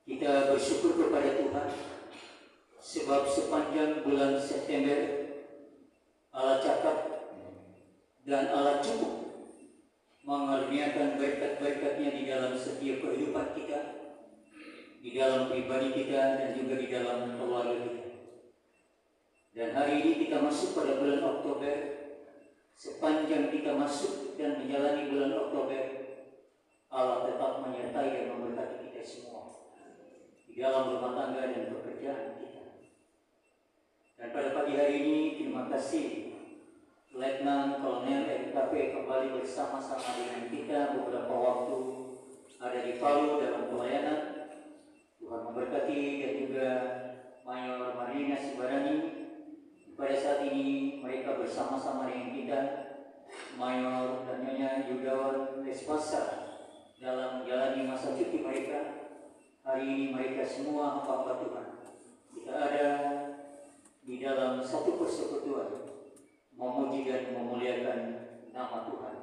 Kita bersyukur kepada Tuhan sebab sepanjang bulan September Allah cakap dan Allah cukup mengaruniakan berkat-berkat-Nya di dalam setiap kehidupan kita, di dalam pribadi kita dan juga di dalam keluarga kita. Dan hari ini kita masuk pada bulan Oktober. Sepanjang kita masuk dan menjalani bulan Oktober, Allah tetap menyertai dan memberkati kita semua di dalam rumah tangga dan pekerjaan kita. Dan pada pagi hari ini, terima kasih Letnan Kolonel FKP kembali bersama-sama dengan kita beberapa waktu ada di Palu dalam pelayanan. Tuhan memberkati dan juga Mayor Marina Sibarani. Pada saat ini mereka bersama-sama dengan kita, Mayor dan Nyonya Yudawan Despasa, dalam menjalani masa cuti mereka. Hari ini mereka semua hamba Tuhan. Kita ada di dalam satu persekutuan memuji dan memuliakan nama Tuhan.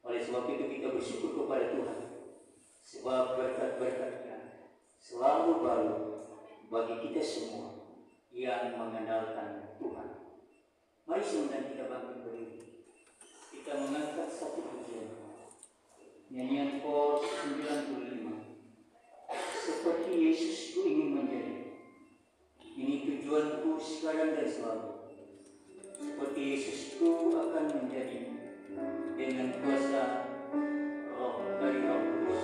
Oleh sebab itu kita bersyukur kepada Tuhan sebab berkat-berkat-Nya selalu baru bagi kita semua yang mengandalkan Tuhan. Mari sebentar kita bangkit berdiri. Kita mengangkat satu pujian. Nyanyian Pos 95. Seperti Yesus ku ingin menjadi. Ini tujuanku sekarang dan selalu. Seperti Yesus ku akan menjadi dengan kuasa Roh dari Roh Kudus.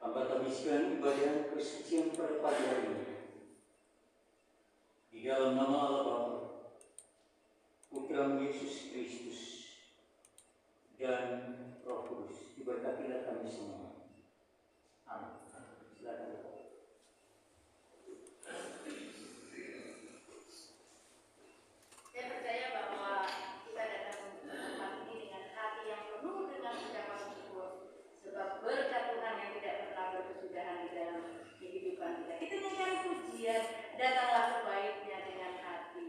Hamba habiskan ibadah kesucian pada pagi hari ini di dalam nama Allah Bapa, Putra Yesus Kristus dan Roh Kudus. Diberkatilah kami semua. Amin. Silakan. Saya percaya bahwa kita datang ke tempat ini dengan hati yang penuh dengan ucapan syukur, sebab berkat Tuhan yang tidak pernah berkesudahan di dalam kehidupan kita. Kita nyanyikan pujian, datanglah sebaiknya dengan hati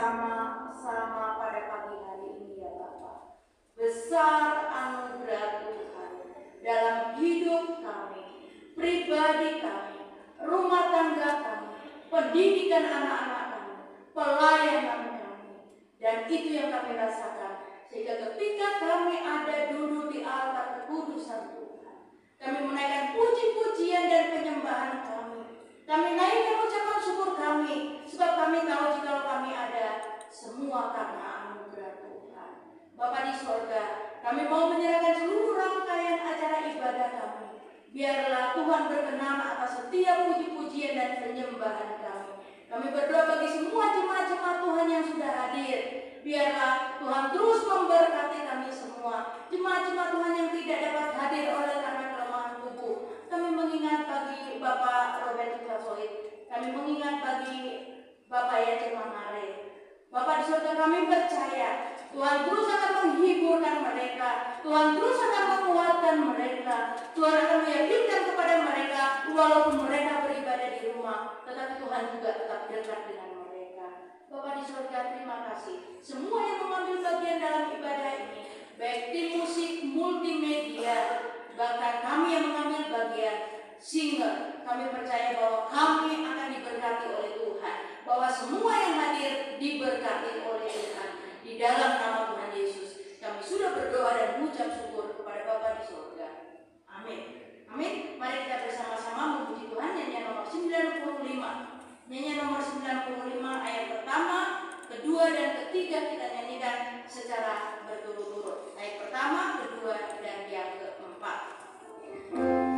bersama-sama pada pagi hari ini ya Bapa. Besar anugerah Tuhan dalam hidup kami, pribadi kami, rumah tangga kami, pendidikan anak-anak kami, pelayanan kami. Dan itu yang kami rasakan. Sehingga ketika kami ada duduk di altar kekudusan Tuhan, kami menaikkan puji-pujian dan penyembahan kami. Kami naikkan ucapan syukur kami, sebab kami tahu jika kami ada semua karena anugerah Tuhan. Bapa di sorga, kami mau menyerahkan seluruh rangkaian acara ibadah kami. Biarlah Tuhan berkenan atas setiap puji-pujian dan penyembahan kami. Kami berdoa bagi semua jemaat-jemaat Tuhan yang sudah hadir. Biarlah Tuhan terus memberkati kami semua. Jemaat-jemaat Tuhan yang tidak dapat hadir oleh karena kelemahan tubuh. Kami mengingat bagi Bapak Robert Kasoid. Kami mengingat bagi Bapak Yace Mangare. Bapak di surga, kami percaya Tuhan terus akan menghiburkan mereka. Tuhan terus akan menguatkan mereka. Tuhan akan meyakinkan kepada mereka walaupun mereka beribadah di rumah, tetapi Tuhan juga tetap dekat dengan mereka. Bapak di surga, terima kasih. Semua yang mengambil bagian dalam ibadah ini, baik tim musik, multimedia, bahkan kami yang mengambil bagian singer, kami percaya bahwa kami akan diberkati oleh Tuhan, bahwa semua yang hadir diberkati oleh Tuhan. Di dalam nama Tuhan Yesus, kami sudah berdoa dan mengucap syukur kepada Bapa di surga. Amin. Amin. Mari kita bersama-sama memuji Tuhan. Nyanyian nomor 95. Nyanyian nomor 95 ayat pertama, kedua, dan ketiga kita nyanyikan secara berturut-turut. Ayat pertama, kedua, dan yang keempat. Hallelujah.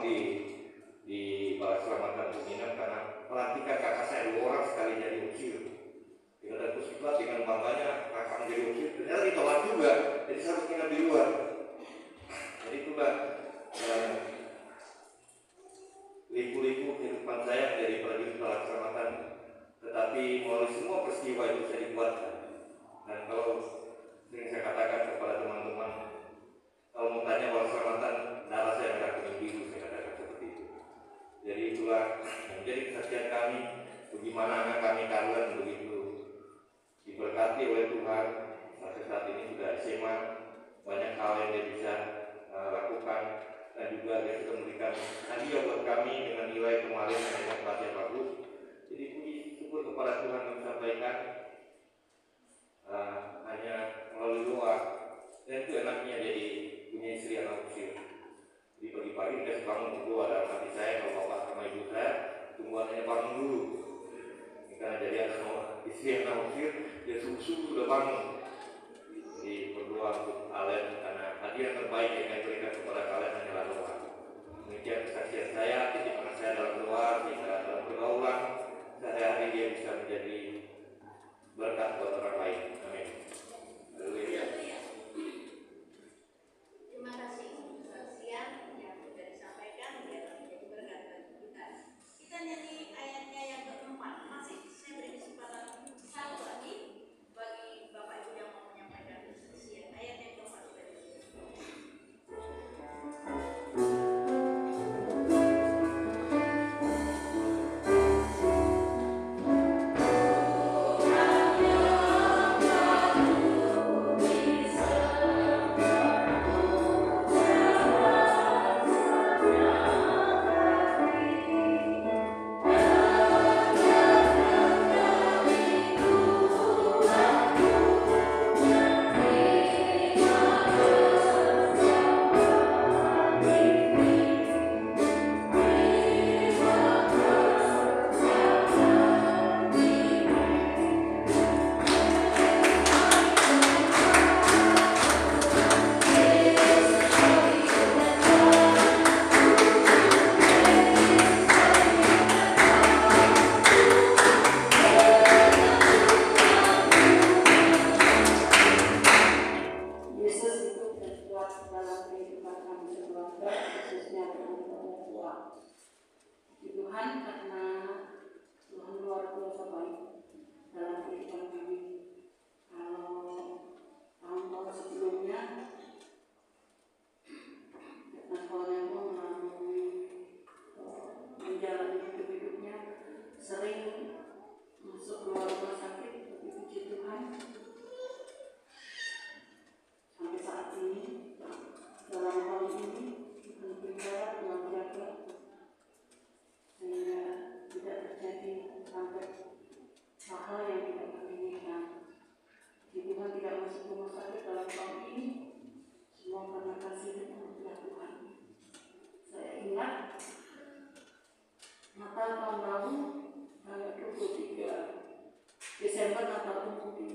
gampang di Balai Keselamatan Pembinaan karena pelantikan kakak saya 2 orang sekali jadi unsur. Dengan Puskitlah dengan bangganya kakak menjadi unsur, ternyata ditolak juga, jadi harus kita di luar. Jadi itulah liku-liku kehidupan saya menjadi prajurit Balai Keselamatan. Tetapi melalui semua peristiwa itu saya dikuatkan. Dan kalau sering saya katakan kepada teman-teman, kalau mau tanya Balai Keselamatan, darah saya merah kuning biru, saya katakan seperti itu. Jadi itulah yang menjadi kesaksian kami, bagaimana anak kami kalian begitu diberkati oleh Tuhan. Sampai saat ini sudah SMA, banyak hal yang dia bisa lakukan, dan juga dia sudah memberikan hadiah buat kami dengan nilai kemarin yang kelas yang bagus. Jadi puji syukur kepada Tuhan yang sampaikan hanya melalui doa. Dan itu enaknya jadi punya istri anak usia. Di pagi-pagi dikasih bangun berdoa dalam hati saya, kalau bapak sama ibu saya tungguannya bangun dulu. Ini karena jadi anak istri anak usia, dia subuh sudah bangun. Jadi berdoa untuk kalian karena hadiah terbaik yang saya berikan kepada kalian hanyalah doa. Demikian kesaksian saya, titipan saya dalam doa, sehingga dalam pergaulan sehari-hari dia bisa menjadi berkat buat orang lain. Amin. Haleluya. Terima kasih kesaksian yang sudah disampaikan biar menjadi berkat bagi kita. Kita nyanyi ayatnya yang keempat. Masih saya beri kesempatan satu lagi bagi Bapak Ibu yang mau menyampaikan kesaksian. Ayat yang keempat sudah Desember Natal Umum di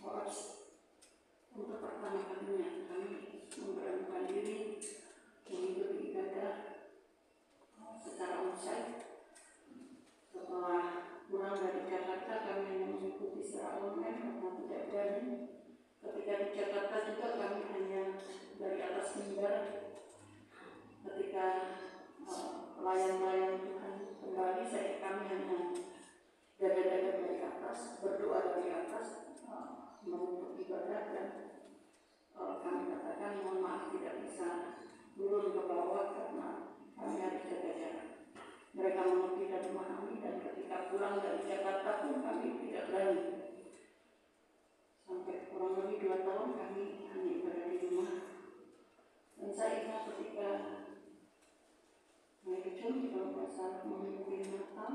Moras. Untuk pertama kalinya kami memberanikan diri mengikuti ibadah secara onsite. Setelah pulang dari Jakarta kami hanya mengikuti secara online karena tidak berani. Ketika di Jakarta juga kami hanya dari atas mimbar. Ketika pelayan-pelayan Tuhan kembali, kami hanya dada-dada dari atas, berdoa dari atas, menuntut ibadah, dan kami katakan mohon maaf tidak bisa turun ke bawah karena kami harus jaga jarak. Mereka mengerti dan memahami, dan ketika pulang dari Jakarta pun kami tidak berani. Sampai kurang lebih 2 tahun kami hanya ibadah di rumah. Dan saya ingat ketika mereka kalau nggak salah memimpin Natal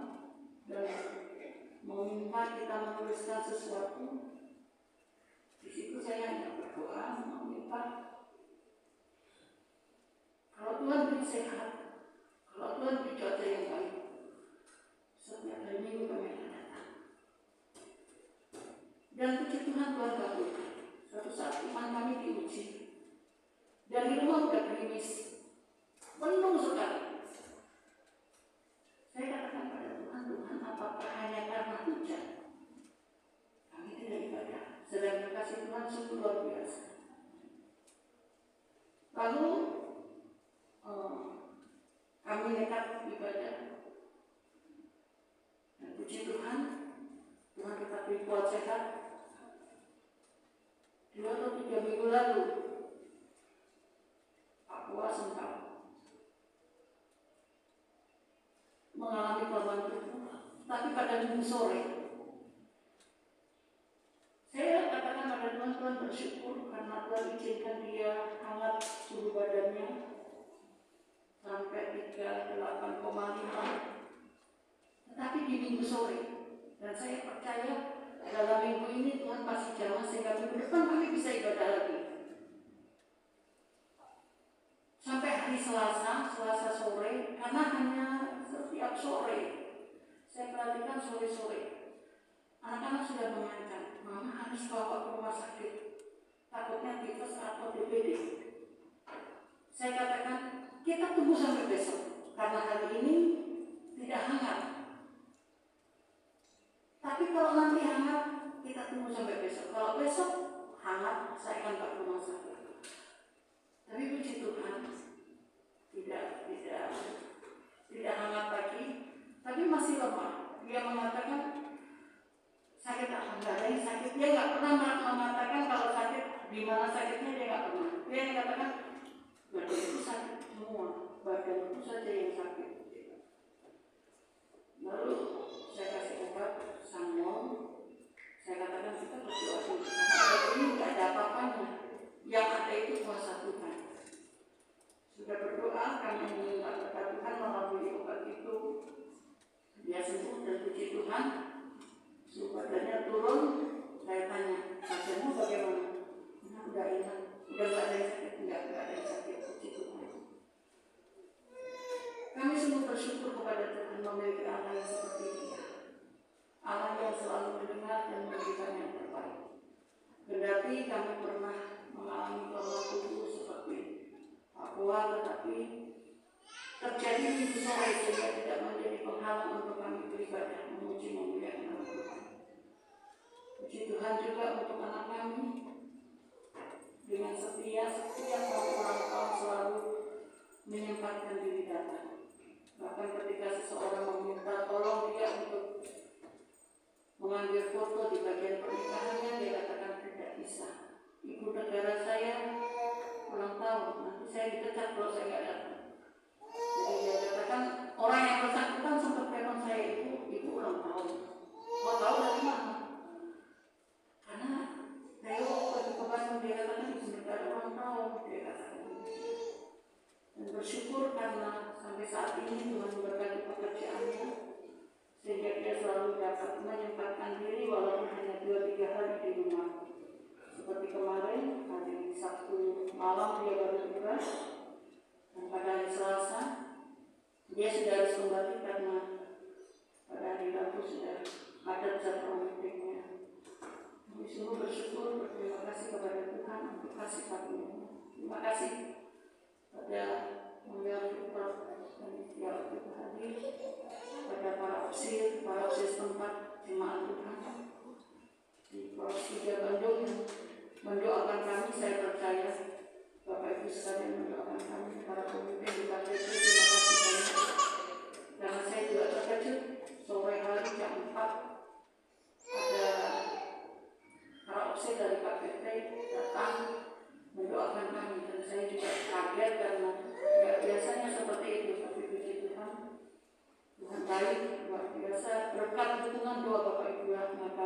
dan meminta kita menuliskan sesuatu, di situ saya hanya berdoa meminta kalau Tuhan beri sehat, kalau Tuhan beri cuaca yang baik, setiap hari Minggu kami akan datang. Dan puji Tuhan kabulkan. Suatu saat iman kami diuji, dan di rumah udah gerimis, penuh sekali. Tuhan sungguh luar biasa. Lalu kami nekat ibadah. Dan puji Tuhan, Tuhan tetap beri kuat sehat. 2 atau 3 minggu lalu, Papua sempat mengalami korban tubuh, tapi pada minggu sore saya katakan pada Tuhan bersyukur karena Tuhan izinkan dia hangat suhu badannya sampai 38,5. Tetapi di minggu sore, dan saya percaya dalam minggu ini Tuhan pasti jamah sehingga minggu depan kami bisa ibadah lagi. Sampai hari Selasa sore, karena hanya setiap sore saya perhatikan sore-sore anak-anak sudah mengancam, mama harus bawa ke rumah sakit, takutnya tifus atau DBD. Saya katakan kita tunggu sampai besok karena hari ini tidak hangat. Tapi kalau nanti hangat kita tunggu sampai besok. Kalau besok hangat saya akan ke rumah sakit. Tapi puji Tuhan tidak hangat lagi, tapi masih lemah. Dia mengatakan sakit apa? Enggak ada yang sakit. Dia nggak pernah mengatakan kalau sakit di mana sakitnya, dia nggak pernah. Dia yang katakan badan itu sakit semua, badan itu saja yang sakit. Lalu saya kasih obat Sangmol. Saya katakan kita berdoa dulu karena obat ini nggak ada apa-apanya. Yang ada itu kuasa Tuhan. Sudah berdoa, kami meminta berkat Tuhan melalui obat itu. Dia sembuh dan puji Tuhan. Suhu badannya turun. Saya tanya, pasienmu bagaimana? Nah, udah enak, udah nggak ada yang sakit, nggak ada yang sakit, puji Tuhan. Kami sungguh bersyukur kepada Tuhan memiliki Allah yang seperti Dia, Allah yang selalu mendengar dan memberikan yang terbaik. Kendati kami pernah mengalami korban tubuh seperti Papua, tetapi terjadi minggu sore sehingga tidak menjadi penghalang untuk kami beribadah memuji memuliakan nama Tuhan. Puji Tuhan juga untuk anak kami dengan setia kami ulang tahun selalu menyempatkan diri datang. Bahkan ketika seseorang meminta tolong dia untuk mengambil foto di bagian pernikahannya, dia katakan tidak bisa. Ibu negara saya ulang tahun, nanti saya dipecat kalau saya nggak datang. Jadi dia katakan orang yang bersangkutan sempat telepon saya, ibu ulang tahun. Mau tahu dari mana? Karena saya waktu ke Bandung dia katakan ibu negara ulang tahun, dia katakan. Dan bersyukur karena sampai saat ini Tuhan memberkati pekerjaannya sehingga dia selalu dapat menyempatkan diri walaupun hanya 2-3 hari di rumah. Seperti kemarin, hari Sabtu malam dia baru tiba, dan pada hari Selasa dia sudah harus kembali karena pada hari Rabu sudah ada jadwal meetingnya. Kami sungguh bersyukur, berterima kasih kepada Tuhan untuk kasih karunia. Terima kasih pada Mulia Prof. dan Istiawa Tuhan hadir, pada para opsi setempat jemaat Tuhan di Prof. 3 Bandung yang mendoakan kami. Saya percaya Bapak Ibu sekalian mendoakan kami, para pemimpin di KPP. Terima kasih banyak karena saya juga terkejut sore hari jam 4 ada para opsi dari KPP datang mendoakan kami, dan saya juga kaget karena tidak biasanya seperti itu. Tapi puji Tuhan, Tuhan baik, luar biasa. Berkat dukungan doa Bapak Ibu, maka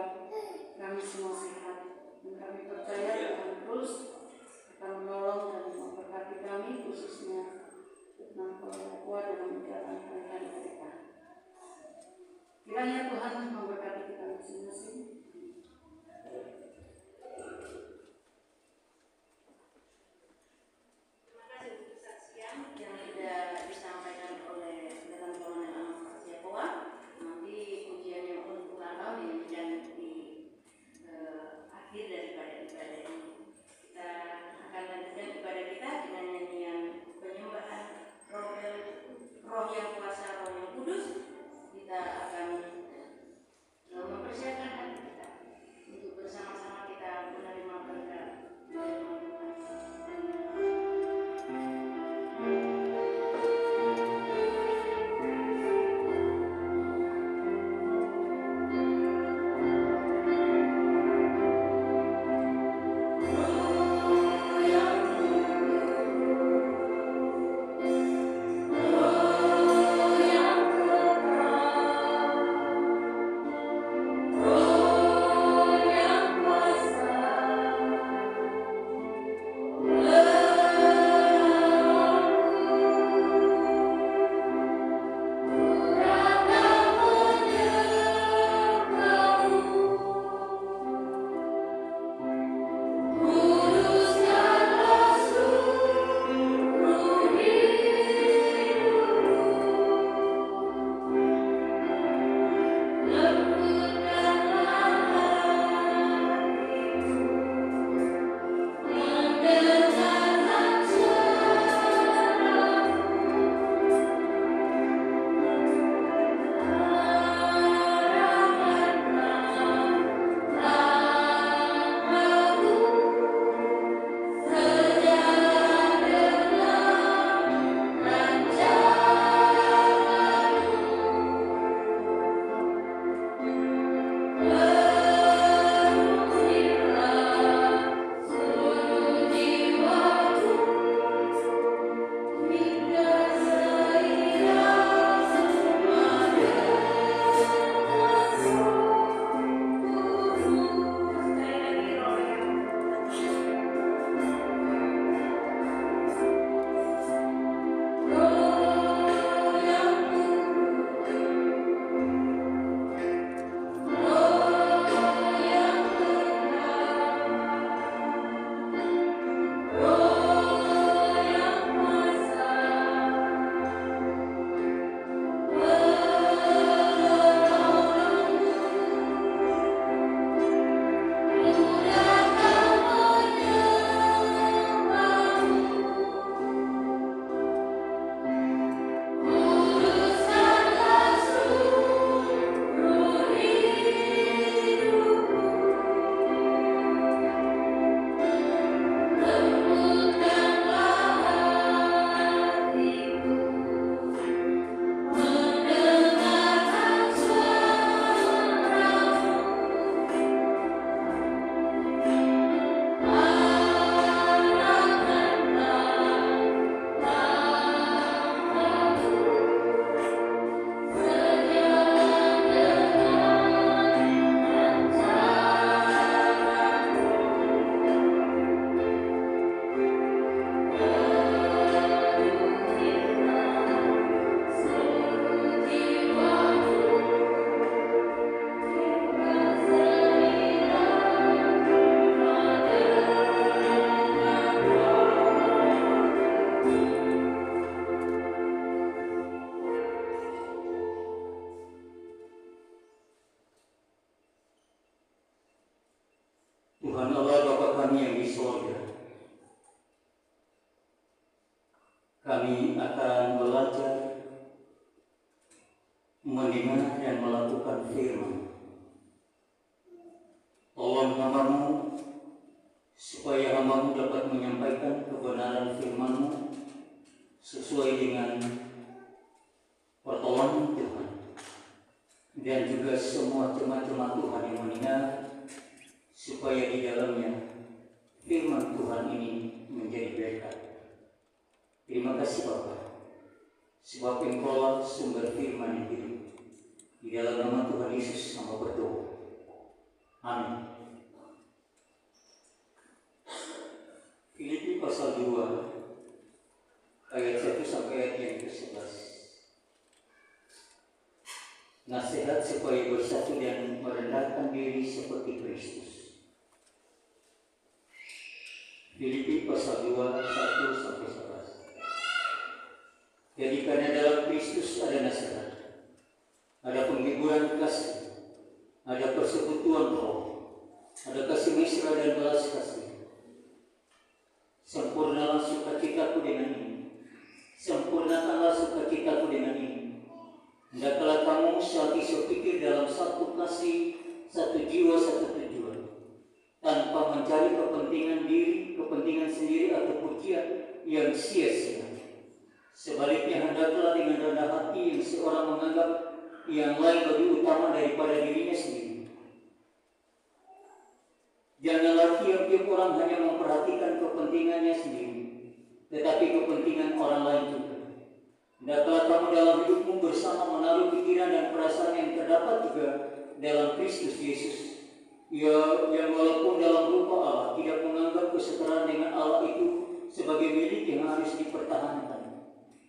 Tuhan Allah Bapa kami yang di surga, kami akan belajar mendengar dan melakukan firman. Tolong hamba-Mu supaya hamba-Mu dapat menyampaikan kebenaran firman-Mu sesuai dengan pertolongan Tuhan, dan juga semua jemaat-jemaat Tuhan yang mendengar, supaya di dalamnya firman Tuhan ini menjadi berkat. Terima kasih Bapa, sebab Engkaulah sumber firman yang hidup. Di dalam nama Tuhan Yesus hamba berdoa. Amin. Filipi pasal 2 ayat 1 sampai ayat yang ke-11. Nasihat supaya bersatu dan merendahkan diri seperti Kristus. Filipi pasal 2 1 sampai 11. Jadi karena dalam Kristus ada nasihat, ada penghiburan kasih, ada persekutuan roh, ada kasih mesra dan belas kasih. Sempurnalah sukacitaku dengan ini, sempurnakanlah sukacitaku dengan ini. Hendaklah kamu sepikir dalam satu kasih, satu jiwa, satu tujuan, tanpa mencari kepentingan diri, kepentingan sendiri atau pujian yang sia-sia. Sebaliknya hendaklah dengan rendah hati yang seorang menganggap yang lain lebih utama daripada dirinya sendiri. Janganlah tiap-tiap orang hanya memperhatikan kepentingannya sendiri, tetapi kepentingan orang lain juga. Hendaklah kamu dalam hidupmu bersama menaruh pikiran dan perasaan yang terdapat juga dalam Kristus Yesus. Ia yang walaupun dalam rupa Allah tidak menganggap kesetaraan dengan Allah itu sebagai milik yang harus dipertahankan,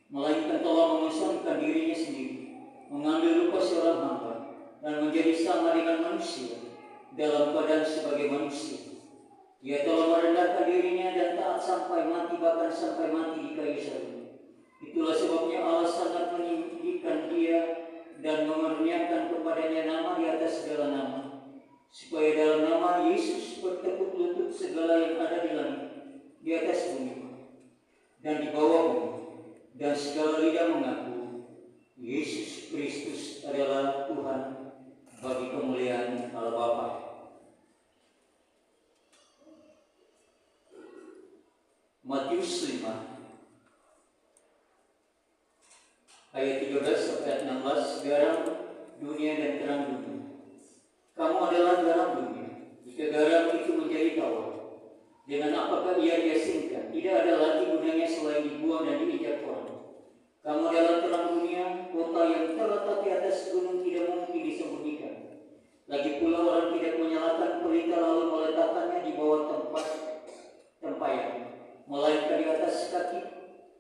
melainkan telah mengosongkan dirinya sendiri, mengambil rupa seorang hamba dan menjadi sama dengan manusia dalam keadaan sebagai manusia. Ia telah merendahkan dirinya dan taat sampai mati, bahkan sampai mati di kayu salib. Itulah sebabnya Allah sangat meninggikan dia dan mengaruniakan kepadanya nama di atas segala nama, supaya dalam nama Yesus bertekuk lutut segala yang ada di langit, di atas bumi, dan di bawah bumi, dan segala lidah mengaku Yesus Kristus adalah Tuhan, bagi kemuliaan Allah Bapa. Matius 5 ayat 13 sampai 16. Garam dunia dan terang dunia. Kamu adalah garam dunia. Jika garam itu menjadi tawar, dengan apakah ia diasingkan? Tidak ada lagi gunanya selain dibuang dan diinjak orang. Kamu adalah terang dunia. Kota yang terletak di atas gunung tidak mungkin disembunyikan. Lagi pula orang tidak menyalakan pelita lalu meletakkannya di bawah tempat tempayan, melainkan di atas kaki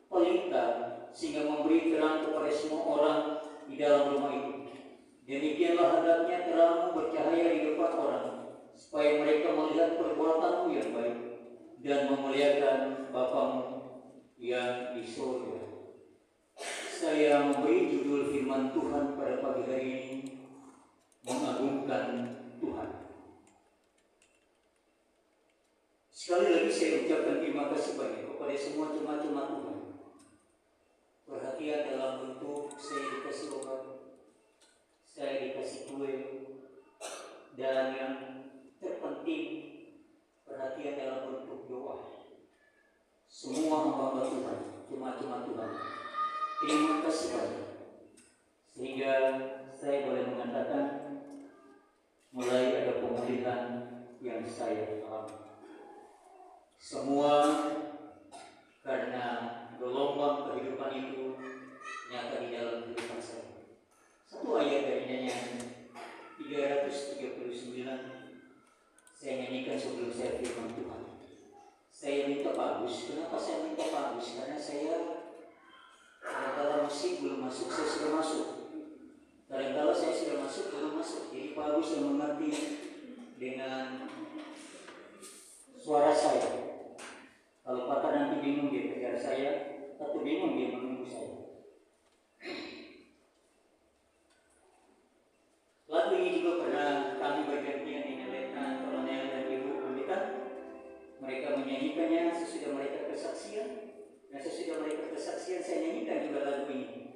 pelita, sehingga memberi terang kepada semua orang di dalam rumah itu. Demikianlah hendaknya terangmu bercahaya di depan orang, supaya mereka melihat perbuatanmu yang baik dan memuliakan Bapamu yang di surga. Saya memberi judul firman Tuhan pada pagi hari ini, mengagungkan Tuhan. Sekali lagi saya ucapkan terima kasih banyak kepada semua jemaat-jemaat Tuhan. Perhatian dalam bentuk saya dikasih obat, saya dikasih kue, dan yang terpenting perhatian dalam bentuk doa. Semua hamba Tuhan, jemaat-jemaat Tuhan, terima kasih banyak. Sehingga saya boleh mengatakan mulai ada pemulihan yang saya alami. Semua karena gelombang kehidupan itu nyata di dalam kehidupan saya. Satu ayat dari nyanyian 339 saya nyanyikan sebelum saya firman Tuhan. Saya minta bagus. Kenapa saya minta bagus? Karena saya kadang-kadang musik belum masuk, saya sudah masuk. Kadang-kadang saya sudah masuk, belum masuk. Jadi bagus yang mengerti dengan suara saya. Kalau Pak nanti bingung dia kejar saya, atau bingung dia menunggu saya. Lagu ini juga pernah kami bergantian dengan Letnan Kolonel dan Ibu Pendeta kesaksian. Dan sesudah mereka kesaksian, saya nyanyikan juga lagu ini.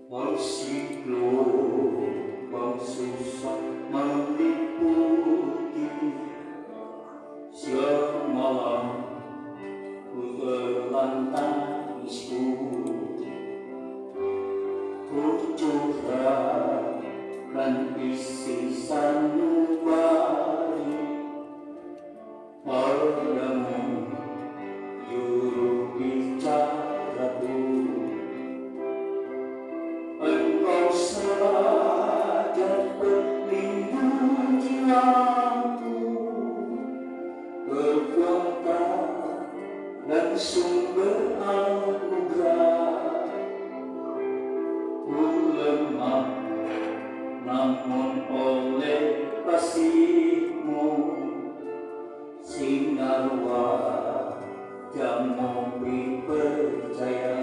Masih gelombang susah meliputi siang malam, ku terlantangisku, ku curahkan isi sanubari padamu, juru bicaraku. Engkau saja pelindung jiwaku, kekuatan dan sumber anugerah. Ku lemah, namun oleh kasih-Mu sinar wajah-Mu beri percaya.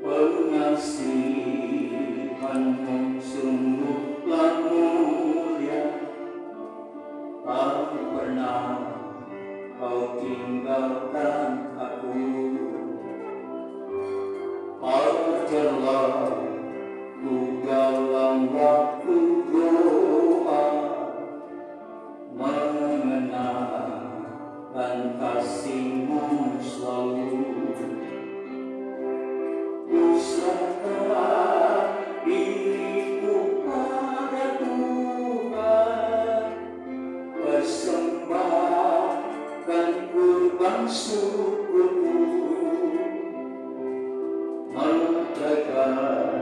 Pengasihan-Mu sungguhlah mulia, tak pernah Kau tinggalkan aku. Ajarlah ku dalam waktu doa, mengenangkan kasih-Mu selalu. Serahkan diriku pada Tuhan, persembahkan kurban syukurku, menegarkan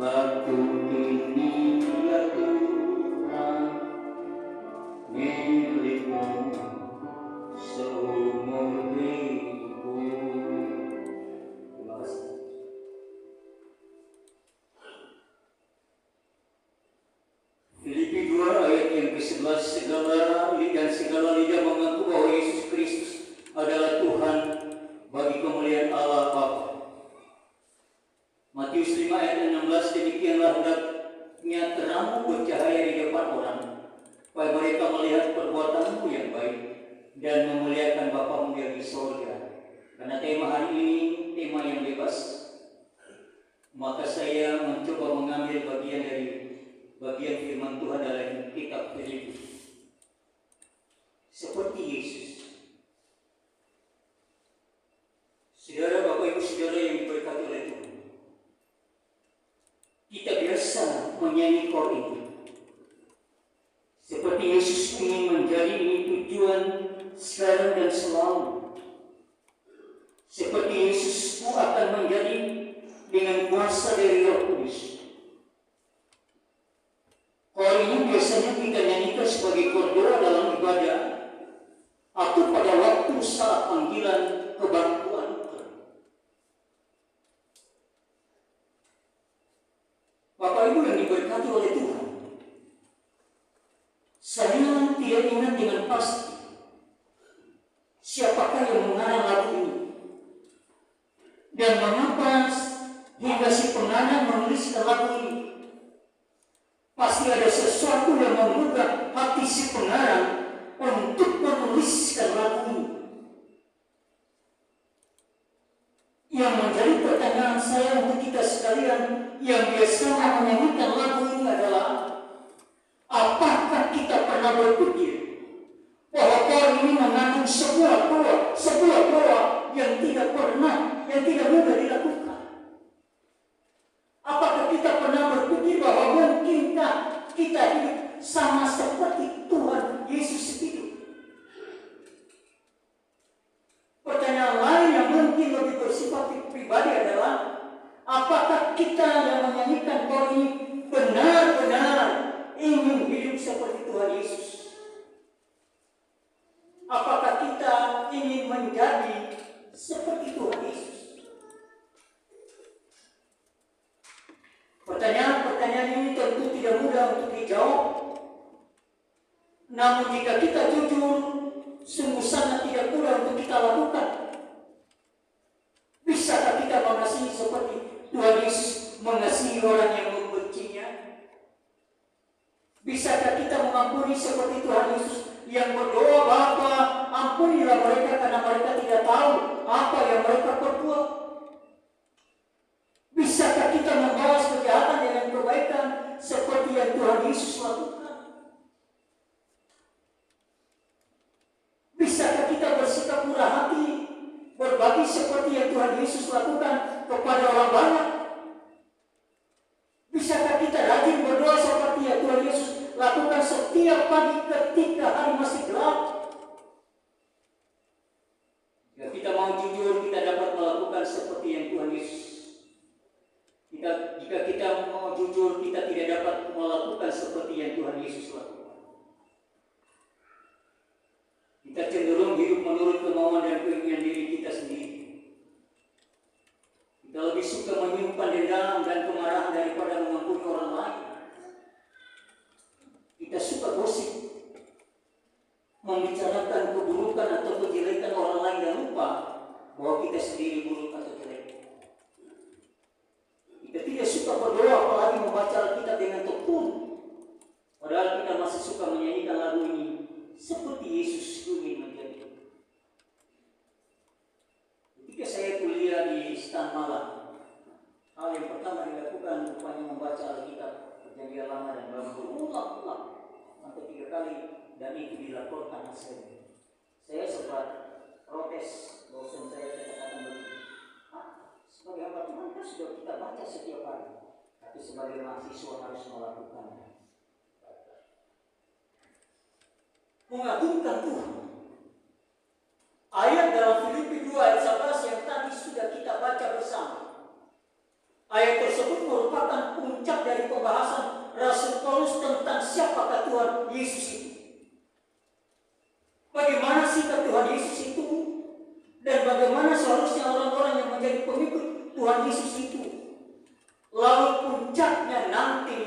lagu ini ya Tuhan, milik-Mu seumur hidupku. Terima kasih. Filipi 2 ayat yang ke-11, segala lidah mengaku bahwa Yesus Kristus adalah Tuhan bagi kemuliaan Allah Bapa. Matius 5 ayat 16, demikianlah hendaknya terangmu bercahaya di depan orang, supaya mereka melihat perbuatanmu yang baik dan memuliakan Bapa-Mu yang di sorga. Karena tema hari ini tema yang bebas, maka saya mencoba mengambil bagian firman Tuhan dalam kitab Filipi. Seperti Yesus. Saudara, Bapak Ibu Saudara yang diberkati oleh Tuhan, kita biasa menyanyi kor ini. Seperti Yesus ingin menjadi ini tujuan sekarang dan selalu. Seperti Yesus akan menjadi dengan kuasa dari Roh Kudus. Kor ini biasanya kita nyanyikan sebagai kor doa dalam ibadah atau pada waktu saat panggilan kebangkitan. Bapak Ibu yang diberkati oleh Tuhan, saya tidak ingat dengan pasti siapakah yang mengarang lagu ini dan mengapa hingga si pengarang menulis lagu ini. Pasti ada sesuatu yang menggugah hati si pengarang untuk menuliskan lagu ini. Yang menjadi pertanyaan saya untuk kita sekalian yang biasa menyanyikan lagu ini adalah, apakah kita pernah berpikir bahwa kor ini mengandung sebuah doa yang tidak mudah dilakukan? Apakah kita pernah berpikir bahwa mungkinkah kita hidup sama seperti Tuhan Yesus hidup? Pertanyaan lain yang mungkin lebih bersifat pribadi adalah, apakah kita yang menyanyikan kor ini benar-benar ingin hidup seperti Tuhan Yesus? Apakah kita ingin menjadi seperti Tuhan Yesus? Pertanyaan ini tentu tidak mudah untuk dijawab. Namun jika kita jujur sungguh sangat tidak mudah untuk kita lakukan. Bisakah kita mengasihi seperti Tuhan Yesus mengasihi orang yang membencinya? Bisakah kita mengampuni seperti Tuhan Yesus yang berdoa, Bapa, ampunilah mereka karena mereka tidak tahu apa yang mereka perbuat? Bisakah kita membalas kejahatan dengan kebaikan seperti yang Tuhan Yesus lakukan? Bisakah kita bersikap murah hati, berbagi seperti yang Tuhan Yesus lakukan kepada orang banyak? Bisakah kita rajin berdoa seperti yang Tuhan Yesus lakukan setiap pagi ketika hari masih gelap? Jika kita mau jujur, kita dapat melakukan seperti yang Tuhan Yesus. Jika kita mau jujur, kita tidak dapat melakukan seperti yang Tuhan Yesus lakukan. Kita cenderung hidup menurut kemauan dan keinginan diri kita sendiri. Kita lebih suka menyimpan dendam dan kemarahan daripada mengampuni orang lain. Kita suka gosip, membicarakan keburukan atau kejelekan orang lain dan lupa bahwa kita sendiri buruk atau jelek. Kita tidak suka berdoa, apalagi membaca Alkitab dengan tekun. Padahal kita masih suka menyanyikan lagu ini, seperti Yesus ingin menjadi. Ketika saya kuliah di Stan Malang, hal yang pertama dilakukan rupanya membaca Alkitab Perjanjian Lama dan Baru berulang-ulang sampai 3 kali, dan itu dilaporkan hasilnya. Saya sempat protes, dosen saya katakan begitu. Sebagai hamba Tuhan kan sudah kita baca setiap hari, tapi sebagai mahasiswa harus melakukannya. Mengagungkan Tuhan. Ayat dalam Filipi 2 ayat 11 yang tadi sudah kita baca bersama. Ayat tersebut merupakan puncak dari pembahasan Rasul Paulus tentang siapakah Tuhan Yesus itu. Bagaimana sikap Tuhan Yesus itu, dan bagaimana seharusnya orang-orang yang menjadi pengikut Tuhan Yesus itu. Lalu puncaknya nanti,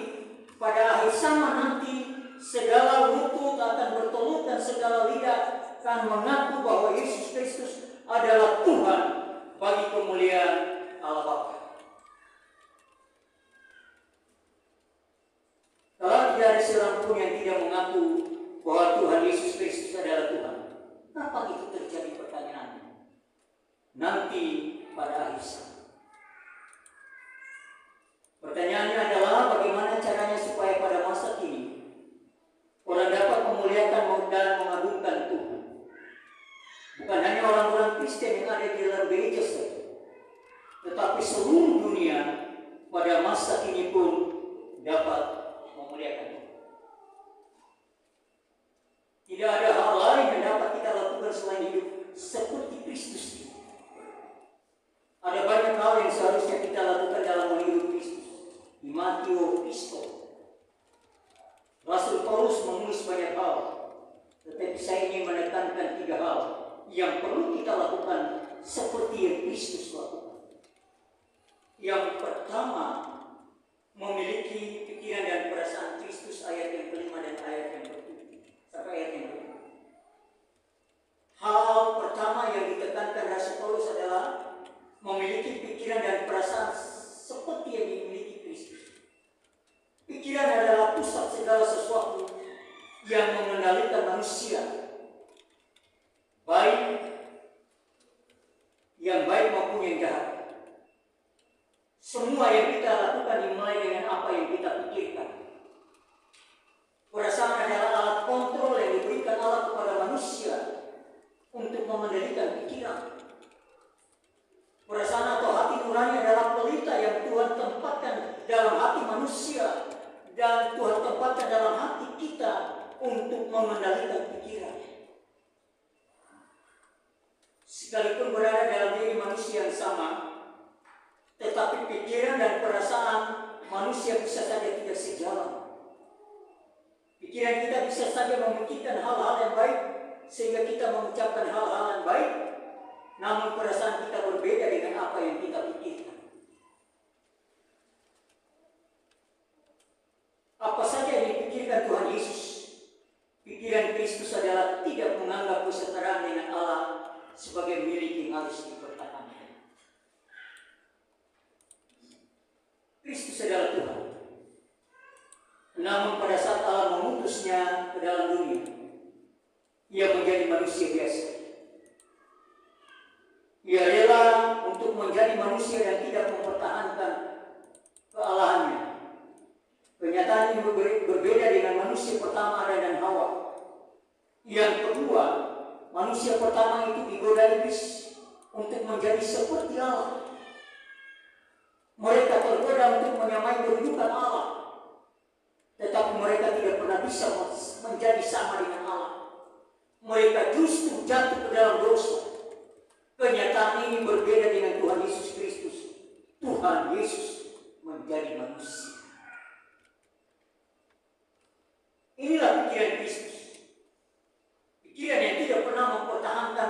pada akhir zaman nanti, segala lutut akan bertelut dan segala lidah akan mengaku bahwa Yesus Kristus adalah Tuhan bagi kemuliaan Allah Bapa. Kalau tidak ada seorang pun yang tidak mengaku bahwa Tuhan Yesus Kristus adalah Tuhan, kenapa itu terjadi pertanyaannya? Nanti pada akhir zaman. Pertanyaannya adalah bagaimana caranya supaya pada masa kini orang dapat memuliakan dan mengagungkan Tuhan. Bukan hanya orang-orang Kristen yang ada di dalam gereja saja, tetapi seluruh dunia pada masa kini pun dapat memuliakan Tuhan. Tidak ada hal lain yang dapat kita lakukan selain hidup seperti Kristus. Ada banyak hal yang seharusnya kita lakukan dalam menghidup Kristus. Di Matius Kristus, Rasul Paulus menulis banyak hal, tetapi saya ingin menekankan 3 hal yang perlu kita lakukan seperti yang Kristus lakukan. Yang pertama, memiliki pikiran dan perasaan Kristus, ayat yang kelima dan ayat yang ke-7 sampai ayat yang ke-7. Hal pertama yang ditekankan Rasul Paulus adalah memiliki pikiran dan perasaan seperti yang dimiliki Kristus. Pikiran adalah pusat segala sesuatu yang mengendalikan manusia, baik yang baik maupun yang jahat. Semua yang kita lakukan dimulai dengan apa yang kita pikirkan. Perasaan adalah alat kontrol yang diberikan Allah kepada manusia untuk mengendalikan pikiran. Perasaan atau hati nurani adalah pelita yang Tuhan tempatkan dalam hati manusia, dan Tuhan tempatkan dalam hati kita untuk mengendalikan pikiran. Sekalipun berada dalam diri manusia yang sama, tetapi pikiran dan perasaan manusia bisa saja tidak sejalan. Pikiran kita bisa saja memikirkan hal-hal yang baik sehingga kita mengucapkan hal-hal yang baik, namun perasaan kita berbeda dengan apa yang kita pikirkan. Apa saja yang dipikirkan Tuhan Yesus? Pikiran Kristus adalah tidak menganggap kesetaraan dengan Allah sebagai milik yang harus dipertahankan. Kristus adalah Tuhan. Namun pada saat Allah mengutusnya ke dalam dunia, ia menjadi manusia biasa. Ia rela untuk menjadi manusia yang tidak mempertahankan kealahannya. Kenyataan ini berbeda dengan manusia pertama Adam dan Hawa. Yang kedua, manusia pertama itu digoda iblis untuk menjadi seperti Allah. Mereka tergoda untuk menyamai kedudukan Allah, tetapi mereka tidak pernah bisa menjadi sama dengan Allah. Mereka justru jatuh ke dalam dosa. Kenyataan ini berbeda dengan Tuhan Yesus Kristus. Tuhan Yesus menjadi manusia. Inilah pikiran Kristus. Pikiran yang tidak pernah mempertahankan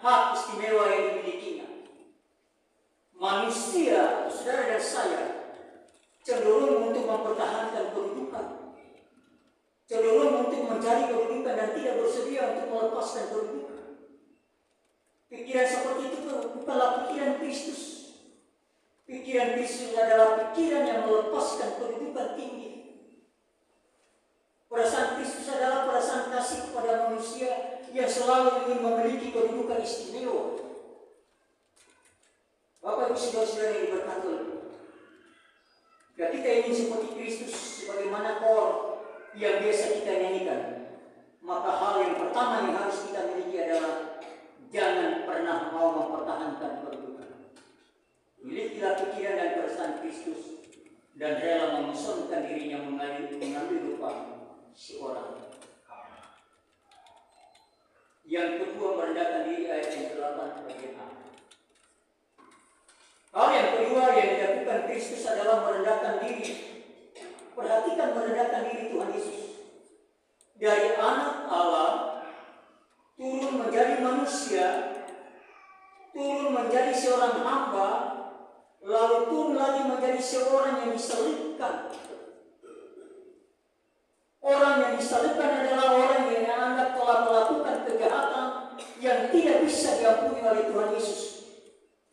hak istimewa yang dimilikinya. Manusia, saudara dan saya, cenderung untuk mempertahankan kedudukan, cenderung untuk mencari kedudukan dan tidak bersedia untuk melepaskan kedudukan. Pikiran seperti itu bukanlah pikiran Kristus. Pikiran Kristus adalah pikiran yang melepaskan kedudukan tinggi. Perasaan Kristus adalah perasaan kasih kepada manusia yang selalu ingin memiliki kedudukan istimewa. Bapak Ibu saudara-saudara yang diberkati oleh Tuhan, jika kita ingin seperti Kristus sebagaimana kor yang biasa kita nyanyikan, maka hal yang pertama yang harus kita miliki adalah jangan pernah mau mempertahankan kedudukan. Milikilah pikiran dan perasaan Kristus dan rela memusnahkan dirinya mengambil rupa seorang hamba. Yang kedua, merendahkan diri, ayat yang ke-8 bagian A. Hal yang kedua yang dilakukan Kristus adalah merendahkan diri. Perhatikan merendahkan diri Tuhan Yesus. Dari anak Allah turun menjadi manusia, turun menjadi seorang hamba, lalu turun lagi menjadi seorang yang disalibkan. Orang yang disalibkan adalah orang yang dianggap telah melakukan kejahatan yang tidak bisa diampuni oleh Tuhan Yesus.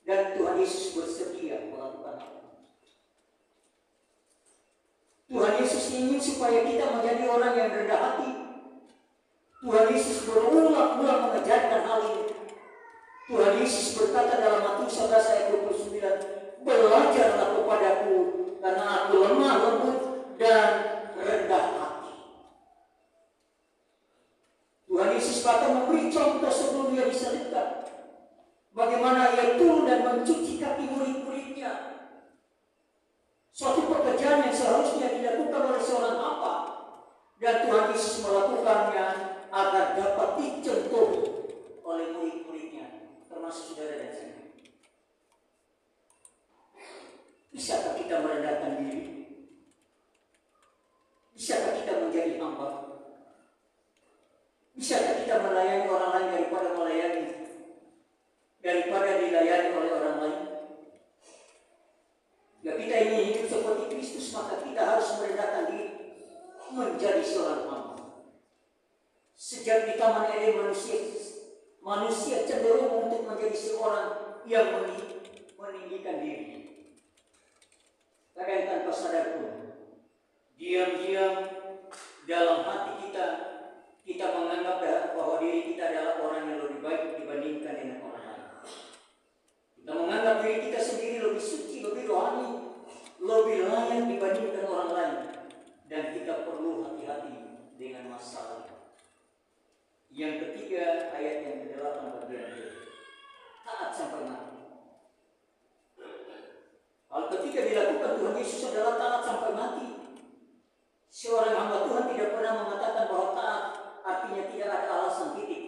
Dan Tuhan Yesus bersedia melakukan itu. Tuhan Yesus ingin supaya kita menjadi orang yang rendah hati. Tuhan Yesus berulang-ulang mengajarkan hal ini. Tuhan Yesus berkata dalam Matius 11 ayat 29, "Belajarlah kepadaku, karena aku lemah lembut dan rendah hati." Tuhan Yesus bahkan memberi contoh sebelum dia disalibkan. Bagaimana ia turun dan mencuci kaki murid-muridnya. Suatu pekerjaan yang seharusnya dilakukan oleh seorang hamba, dan Tuhan Yesus melakukannya agar dapat dicontoh oleh murid-muridnya, termasuk saudara dan saya. Bisakah kita merendahkan diri? Bisakah kita menjadi hamba? Bisakah kita melayani orang lain daripada dilayani oleh orang lain? Jika kita ingin hidup seperti Kristus, maka kita harus merendahkan diri menjadi seorang hamba. Sejak di Taman Eden, manusia cenderung untuk menjadi seorang yang meninggikan diri. Kadang tanpa sadar pun, diam-diam dalam hati kita menganggap bahwa diri kita adalah orang yang lebih baik dibandingkan dengan orang lain. Kita menganggap diri kita sendiri lebih suci, lebih rohani, lebih layak dibandingkan orang lain. Dan kita perlu hati-hati dengan masalah. Yang ketiga, ayat yang ke-8 bagian B. Taat sampai mati. Hal ketiga dilakukan Tuhan Yesus adalah taat sampai mati. Seorang hamba Tuhan tidak pernah mengatakan bahwa taat artinya tidak ada alasan titik.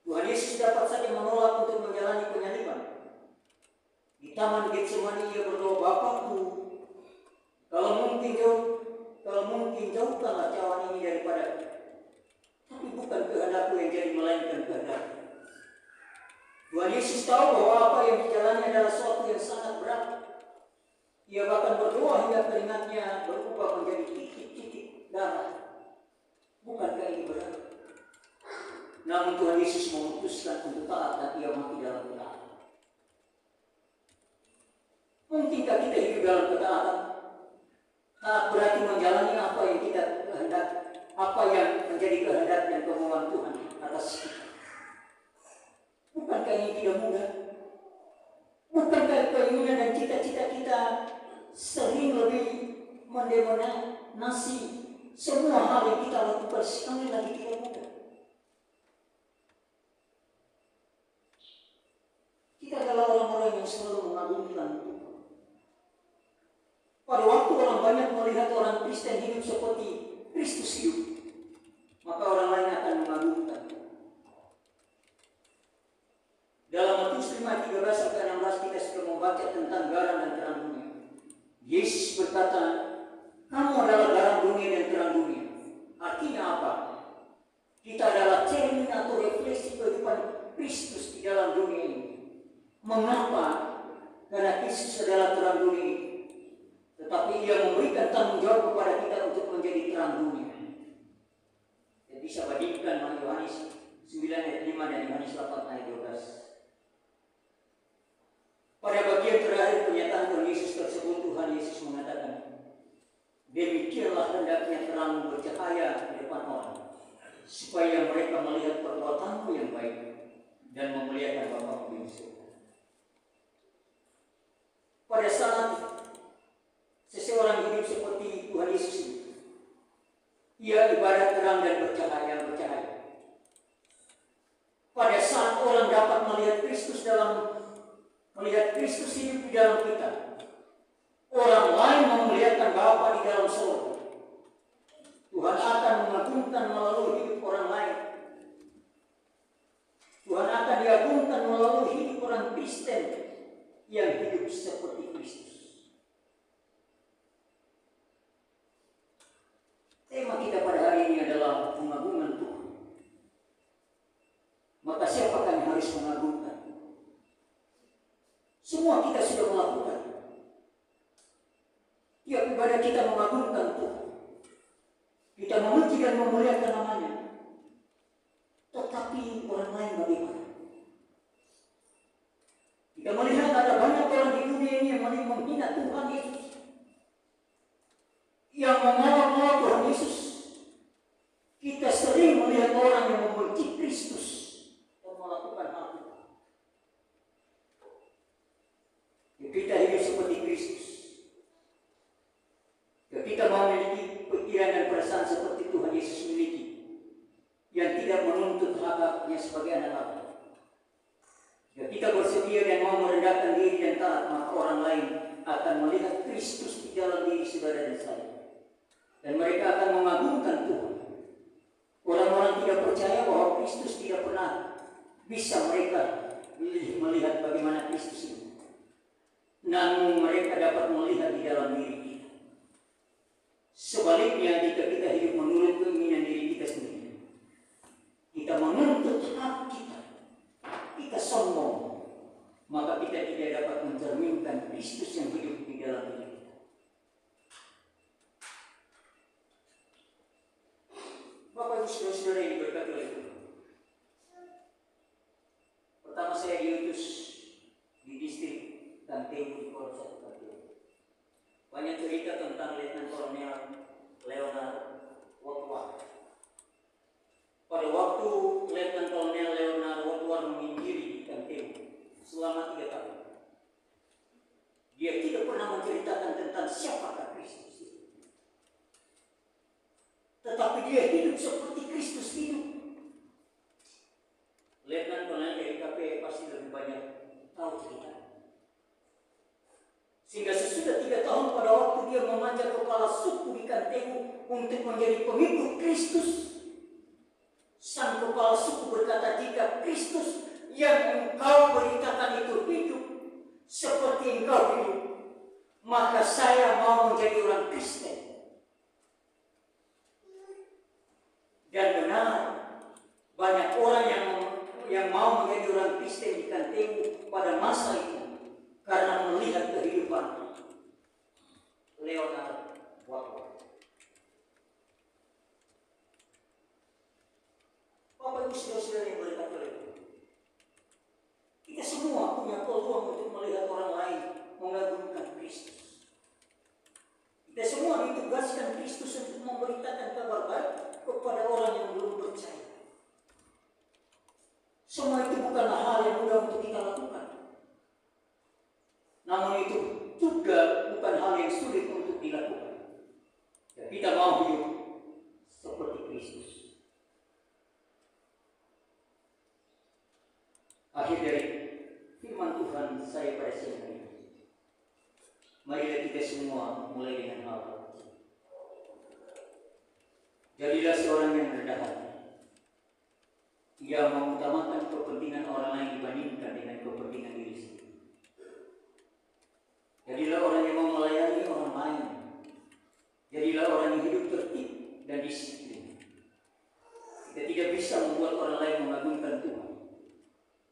Tuhan Yesus dapat saja menolak untuk menjalani penyaliban. Di Taman Getsemani ia berdoa, "Bapakku, kalau mungkin jauhkanlah cawan ini daripada, tapi bukan kehendakku yang jadi melainkan kehendakmu." Tuhan Yesus tahu bahwa apa yang dijalani adalah sesuatu yang sangat berat. Ia bahkan berdoa hingga keringatnya berubah menjadi titik-titik darah. Namun Tuhan Yesus memutuskan untuk taat dan ia mati dalam ketaatan. Mungkinkah kita hidup dalam ketaatan? Taat berarti menjalani apa yang kita kehendak, apa yang menjadi kehendak dan kemauan Tuhan atas kita. Bukankah ini tidak mudah? Bukankah keinginan dan cita-cita kita sering lebih mendominasi semua hal yang kita lakukan sekali lagi tidak mudah? Kita adalah orang-orang yang selalu mengagungkan Tuhan. Pada waktu orang banyak melihat orang Kristen hidup seperti Kristus hidup, maka orang lain akan mengagungkan. Dalam Matius 5:13-16 kita sudah membaca tentang garam dan terang dunia. Yesus berkata, kamu adalah garam dunia dan terang dunia. Artinya apa? Kita adalah cermin atau refleksi kehidupan Kristus di dalam dunia ini. Mengapa? Karena Kristus adalah terang dunia ini. Tetapi ia memberikan tanggung jawab kepada kita untuk menjadi terang dunia. Kita bisa bandingkan Yohanes 9:5 dan Yohanes 8:12. Pada bagian terakhir pernyataan Tuhan Yesus tersebut, Tuhan Yesus mengatakan, demikianlah hendaknya terang bercahaya di depan orang, supaya mereka melihat perbuatanmu yang baik dan memuliakan Bapa di surga. Pada saat seseorang hidup seperti Tuhan Yesus ini, ia ibarat terang dan bercahaya. Pada saat orang dapat melihat Kristus hidup di dalam kita, orang lain memuliakan Bapa di dalam surga. Tuhan akan mengagungkan melalui hidup orang lain. Tuhan akan diagungkan melalui hidup orang Kristen yang hidup seperti Kristus. Tema kita pada hari ini adalah pengagungan Tuhan. Maka siapakah yang harus mengagungkan? Semua kita sudah melakukan. Tiap ibadah kita mengagungkan Tuhan. Kita memuji dan memuliakan namanya. Tetapi orang lain bagaimana? Kita melihat ada banyak orang di dunia ini yang menghina Tuhan Yesus, yang mengolok-olok Tuhan Yesus. Kita sering melihat orang yang membenci Kristus dan melakukan hal itu. Kita hidup seperti Kristus. Kita memiliki pikiran dan perasaan seperti Tuhan Yesus miliki, yang tidak menuntut hak-haknya sebagai anak Allah. Jika kita bersedia dan mau merendahkan diri dan taat, maka orang lain akan melihat Kristus di dalam diri saudara dan saya. Dan mereka akan mengagungkan Tuhan. Orang-orang tidak percaya bahwa Kristus tidak pernah bisa mereka melihat bagaimana Kristus itu. Namun mereka dapat melihat di dalam diri kita. Sebaliknya, jika kita hidup menurut keinginan diri kita sendiri, kita menuntut hak kita sombong, maka kita tidak dapat mencerminkan Kristus yang hidup di dalam diri kita. Bapak Ibu saudara-saudara yang diberkati oleh Tuhan. Pertama saya diutus di distrik Kanteu di Polsek Kanteu. Banyak cerita tentang Letnan Kolonel Leonard Wotwar. Pada waktu Letnan Kolonel Leonard Wotwar menginjili di Kanteu selama 3 tahun, dia tidak pernah menceritakan tentang siapakah Kristus itu. Tetapi dia hidup seperti Kristus hidup. Letnan Kolonel dari KP pasti lebih banyak tahu cerita. Sehingga sesudah 3 tahun pada waktu dia memanjat kepala suku di Kanteu untuk menjadi pengikut Kristus, sang kepala suku berkata, jika Kristus yang engkau beritakan itu hidup seperti engkau hidup, maka saya mau menjadi orang Kristen. Dan benar, banyak orang yang mau menjadi orang Kristen di Kanteu pada masa itu karena melihat kehidupan Leonard Wotwar. Bapak Ibu saudara-saudara yang kepada orang yang belum percaya. Semua itu bukanlah hal yang mudah untuk kita lakukan. Namun itu juga bukan hal yang sulit untuk dilakukan. Dan kita mau hidup seperti Kristus. Akhir dari firman Tuhan saya pada siang hari ini. Marilah kita semua mulai dengan hal kecil. Jadilah seorang yang rendah hati. Ia mengutamakan kepentingan orang lain dibandingkan dengan kepentingan diri sendiri. Jadilah orang yang mau melayani orang lain. Jadilah orang yang hidup tertib dan disiplin. Kita tidak bisa membuat orang lain mengagungkan Tuhan.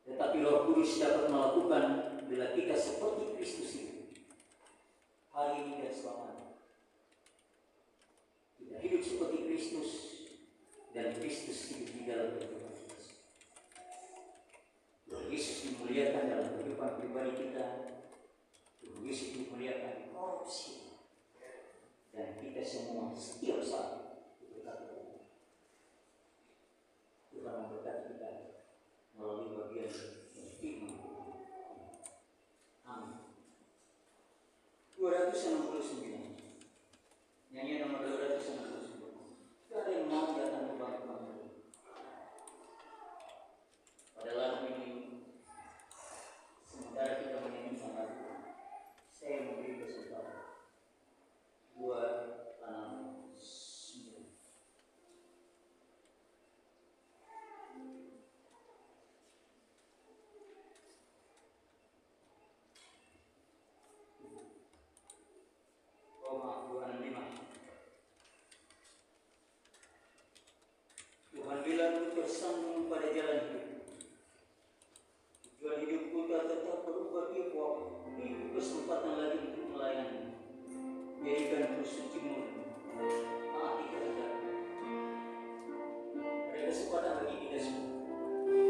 Tetapi Roh Kudus dapat melakukan bila kita seperti Kristus itu. Hari ini dan selamanya. Kita hidup seperti Kristus dan Kristus hidup di dalam kehidupan kita. Tuhan Yesus dimuliakan dalam kehidupan pribadi kita. Tuhan Yesus dimuliakan di korupsi. Dan kita semua setiap saat diberkati Tuhan. Tuhan memberkati kita melalui bagian firman. Amin. 269. Nyanyian nomor 269. Tidak ada yang mau datang ke bangku kami. Pada lagu ini, sementara kita menyanyikan lagu, saya memberi kesempatan 269. Roma 265. Tuhan bilang ku tersambung pada jalan hidup. Tujuan hidupku tak tetap berubah tiap waktu. Beri kesempatan lagi untuk melayani. Jadikan ku suci murni. Taati kehendakmu. Ada kesempatan bagi kita semua.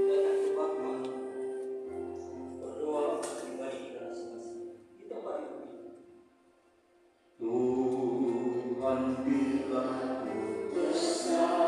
Datang ke bangkuan. Berdoa untuk pribadi kita masing-masing. Di tempat itu. Tuhan bilang ku bersama.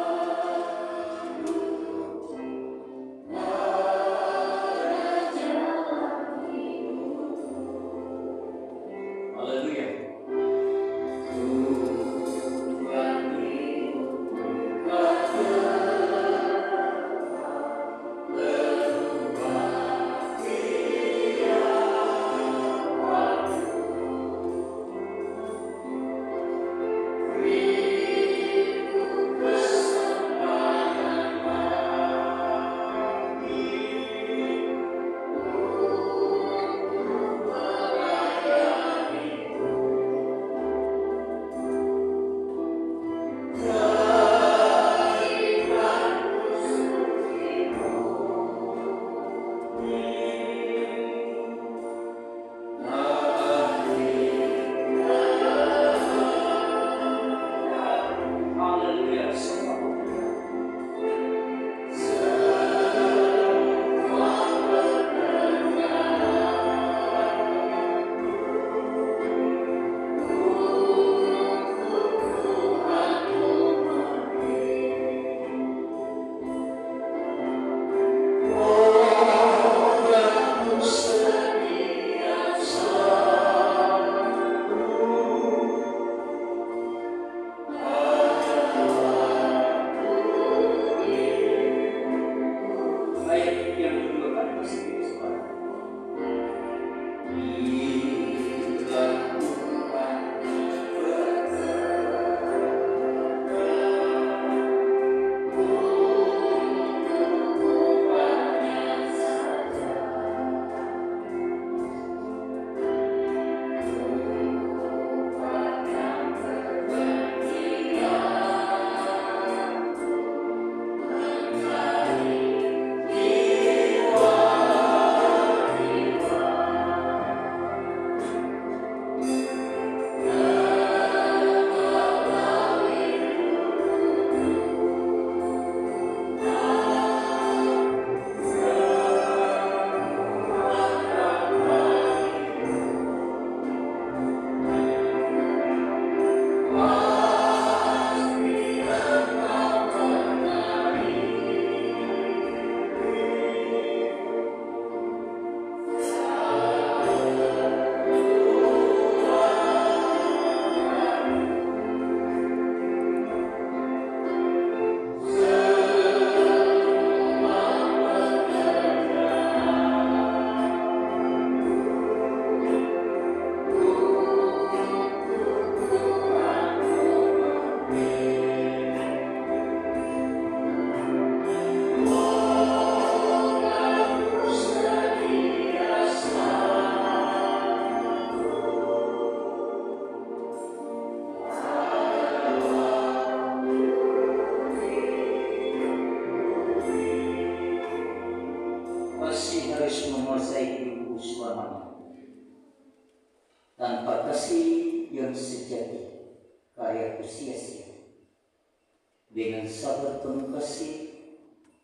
dengan sabar penuh kasih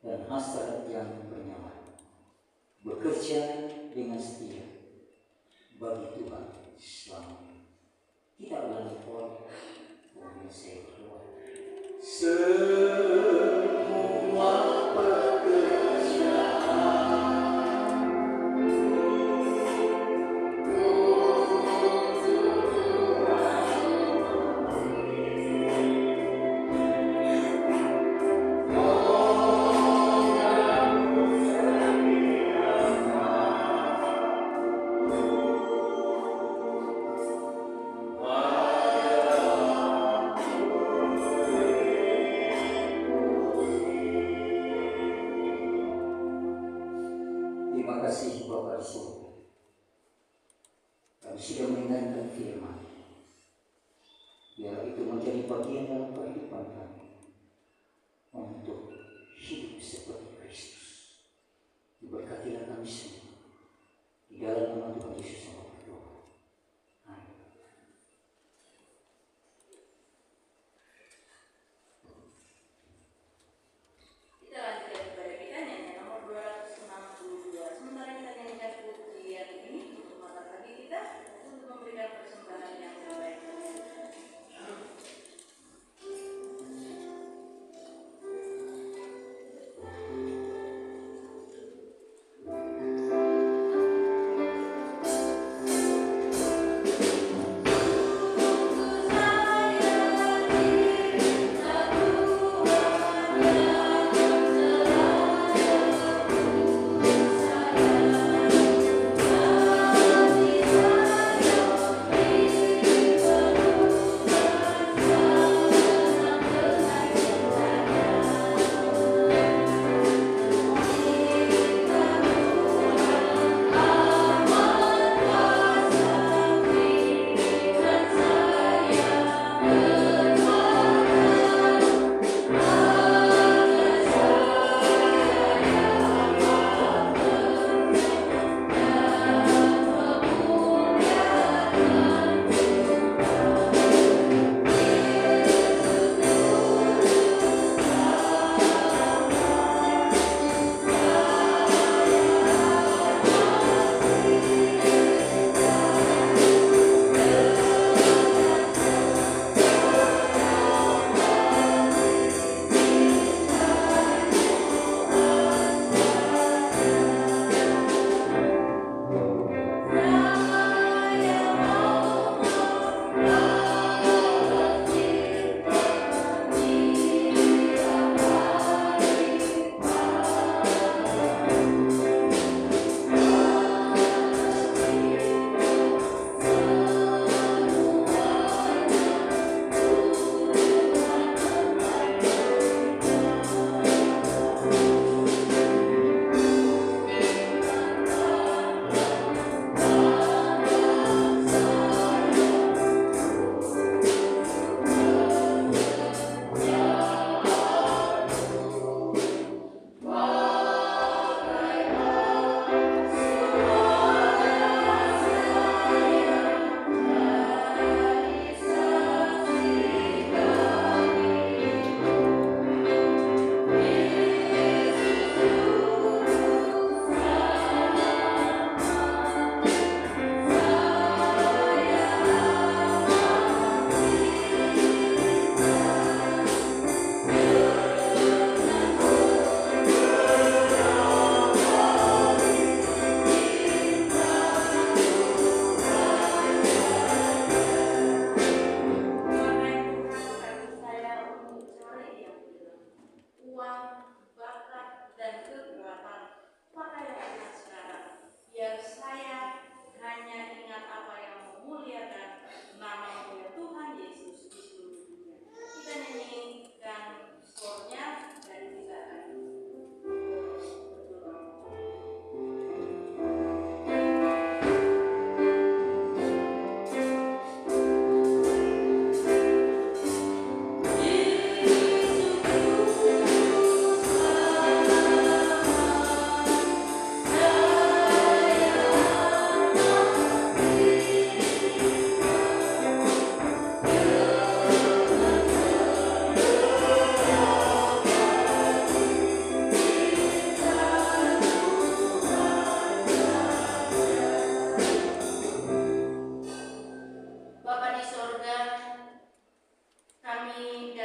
dan hasrat yang bernyawa, bekerja dengan setia bagi Tuhan selamanya. Kita ulangi pohon saya berdoa. Semua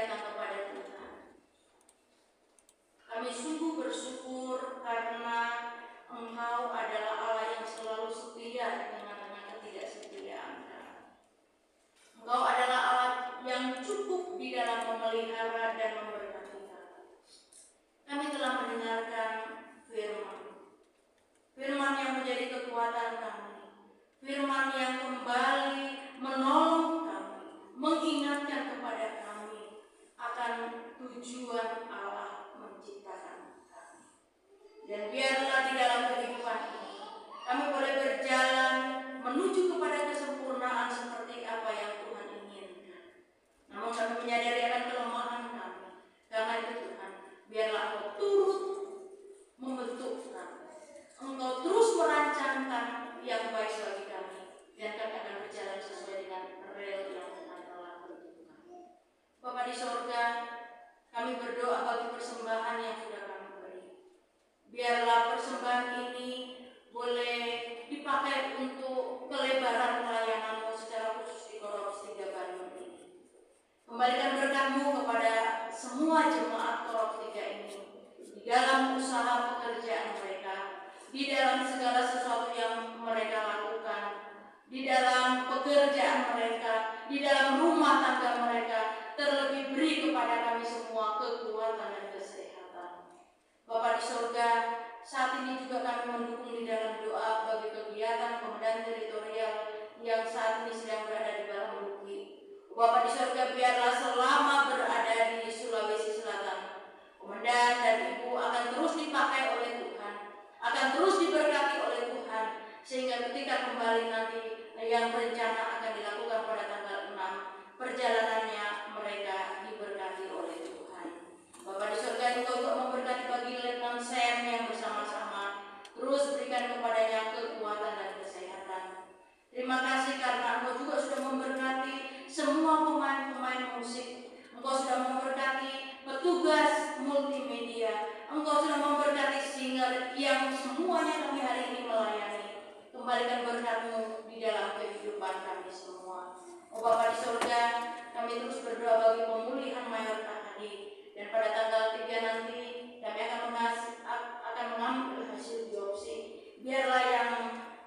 datang kepada Tuhan. Kami sungguh bersyukur karena Engkau adalah Allah yang selalu setia di tengah-tengah ketidaksetiaan kami. Engkau adalah Allah yang cukup di dalam memelihara dan memberkati kami. Kami telah mendengarkan firman yang menjadi kekuatan kami, firman yang kembali menolong kami, mengingatkan kepada kami akan tujuan Allah menciptakan kami. Dan biarlah di dalam kehidupan ini kami boleh berjalan menuju kepada kesempurnaan seperti apa yang Tuhan inginkan. Namun kami menyadari akan kelemahan kami. Karena itu Tuhan, biarlah Engkau turut membentuk kami. Engkau terus merancangkan yang baik bagi kami. Dan kami akan berjalan sesuai dengan rel yang Tuhan telah tentukan. Bapa di sorga, kami berdoa bagi persembahan yang sudah kami beri. Biarlah persembahan ini boleh dipakai untuk kelebaran pelayanan-Mu secara khusus di Korops 3 Bandung ini. Kembalikan berkat-Mu kepada semua jemaat Korops 3 ini di dalam usaha pekerjaan mereka, di dalam segala sesuatu yang mereka lakukan, di dalam pekerjaan mereka, di dalam rumah tangga mereka. Terlebih beri kepada kami semua kekuatan dan kesehatan. Bapa di surga, saat ini juga kami mendukung di dalam doa bagi kegiatan Komandan Teritorial yang saat ini sedang berada di Balamuruki. Bapa di surga, biarlah selama berada di Sulawesi Selatan, Komandan dan Ibu akan terus dipakai oleh Tuhan, akan terus diberkati oleh Tuhan, sehingga ketika kembali nanti yang rencana akan dilakukan pada tanggal 6, perjalanannya mereka diberkati oleh Tuhan. Bapa di surga, Engkau juga memberkati bagi Letnan Sam yang bersama-sama, terus berikan kepadanya kekuatan dan kesehatan. Terima kasih karena Engkau juga sudah memberkati semua pemain-pemain musik. Engkau sudah memberkati petugas multimedia. Engkau sudah memberkati singer yang semuanya kami hari ini melayani. Kembalikan berkat-Mu di dalam kehidupan kami semua. Oh Bapa di surga, kami terus berdoa bagi pemulihan Mayor Ahadi. Dan pada tanggal 3 nanti kami akan mengambil hasil biopsi. Biarlah yang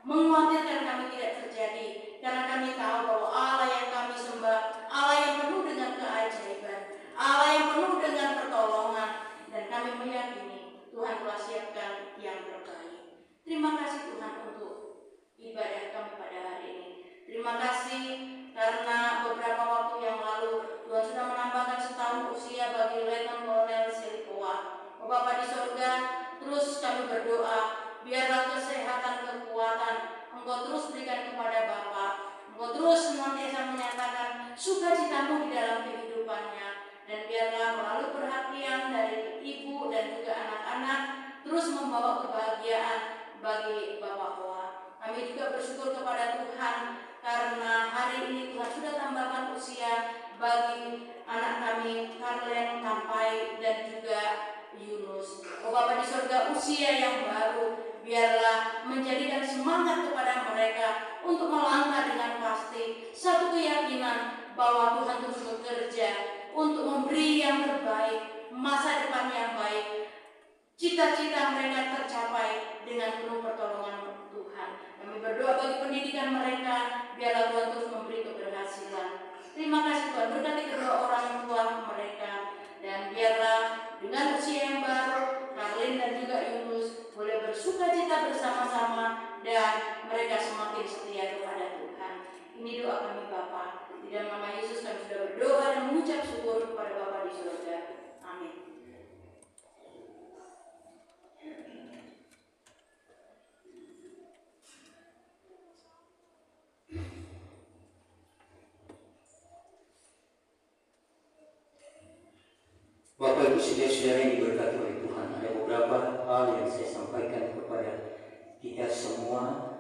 mengkhawatirkan kami tidak terjadi, karena kami tahu bahwa Allah yang kami sembah, Allah yang penuh dengan keajaiban, Allah yang penuh dengan pertolongan, dan kami meyakini Tuhan telah siapkan yang terbaik. Terima kasih Tuhan untuk ibadah kami pada hari ini. Terima kasih karena beberapa waktu yang lalu Tuhan sudah menambahkan setahun usia bagi Letnan Kolonel Silikoa. Bapa di surga, terus kami berdoa, biarlah kesehatan, kekuatan Engkau terus berikan kepada Bapa. Engkau terus senantiasa menyatakan sukacita-Mu di dalam kehidupannya. Dan biarlah melalui perhatian dari ibu dan juga anak-anak terus membawa kebahagiaan bagi Bapak Hoa. Kami juga bersyukur kepada Tuhan karena hari ini Tuhan sudah tambahkan usia bagi anak kami Karlen, Kampai, dan juga Yunus. Oh Bapa di surga, usia yang baru biarlah menjadikan semangat kepada mereka untuk melangkah dengan pasti, satu keyakinan bahwa Tuhan terus bekerja untuk memberi yang terbaik, masa depan yang baik, cita-cita mereka tercapai dengan penuh pertolongan Tuhan. Kami berdoa bagi pendidikan mereka, biarlah Tuhan terus memberi keberhasilan. Terima kasih Tuhan, berkati kedua orang tua mereka, dan biarlah dengan usia yang baru, Karlin dan juga Yunus boleh bersukacita bersama-sama dan mereka semakin setia kepada Tuhan. Ini doa kami Bapa. Di dalam nama Yesus kami sudah berdoa dan mengucap syukur kepada Bapa di surga. Amin. Bapak Ibu saudara-saudara yang diberkati oleh Tuhan, ada beberapa hal yang saya sampaikan kepada kita semua,